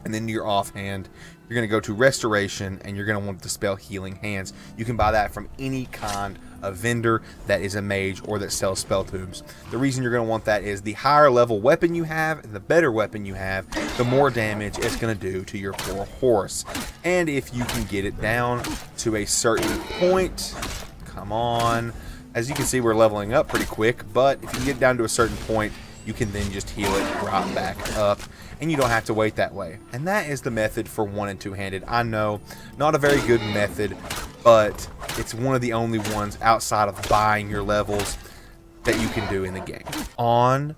And then your offhand, you're going to go to Restoration, and you're going to want to spell Healing Hands. You can buy that from any kind of vendor that is a mage or that sells spell tombs. The reason you're going to want that is the higher level weapon you have and the better weapon you have, the more damage it's going to do to your poor horse. And if you can get it down to a certain point, come on. As you can see, we're leveling up pretty quick, but if you get down to a certain point, you can then just heal it right back up, and you don't have to wait that way. And that is the method for one and two-handed. I know, not a very good method, but it's one of the only ones outside of buying your levels that you can do in the game. On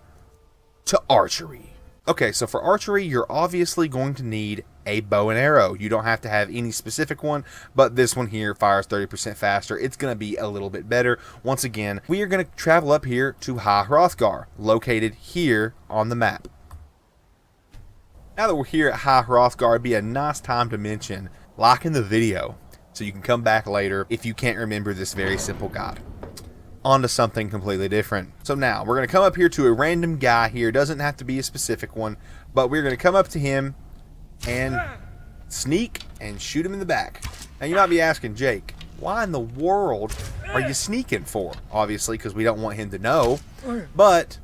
to archery. Okay, so for archery, you're obviously going to need a bow and arrow. You don't have to have any specific one, but this one here fires 30% faster. It's going to be a little bit better. Once again, we are going to travel up here to High Hrothgar, located here on the map. Now that we're here at High Hrothgar, it'd be a nice time to mention liking the video so you can come back later if you can't remember this very simple guide. On to something completely different. So now we're going to come up here to a random guy here. Doesn't have to be a specific one, but we're going to come up to him and sneak and shoot him in the back. Now you might be asking, Jake, why in the world are you sneaking for? Obviously because we don't want him to know, but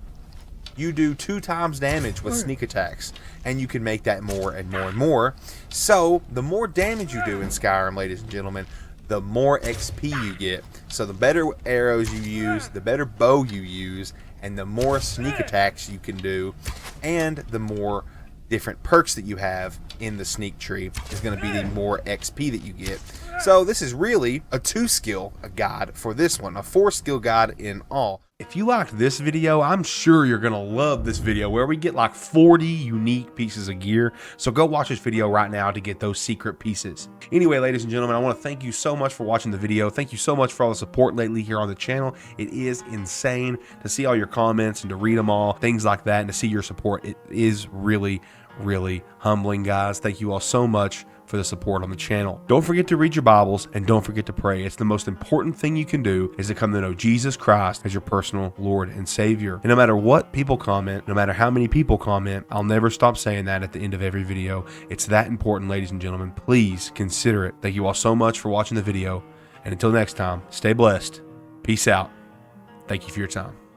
you do 2 times damage with sneak attacks, and you can make that more and more and more. So the more damage you do in Skyrim, ladies and gentlemen, the more XP you get. So the better arrows you use, the better bow you use, and the more sneak attacks you can do, and the more different perks that you have in the sneak tree is going to be the more XP that you get. So this is really a 2-skill guide for this one, a 4-skill guide in all. If you liked this video, I'm sure you're going to love this video where we get like 40 unique pieces of gear. So go watch this video right now to get those secret pieces. Anyway, ladies and gentlemen, I want to thank you so much for watching the video. Thank you so much for all the support lately here on the channel. It is insane to see all your comments and to read them all, things like that, and to see your support. It is really, really humbling, guys. Thank you all so much for the support on the channel. Don't forget to read your Bibles and don't forget to pray. It's the most important thing you can do is to come to know Jesus Christ as your personal Lord and Savior. And no matter what people comment, no matter how many people comment, I'll never stop saying that at the end of every video. It's that important, ladies and gentlemen. Please consider it. Thank you all so much for watching the video. And until next time, stay blessed. Peace out. Thank you for your time.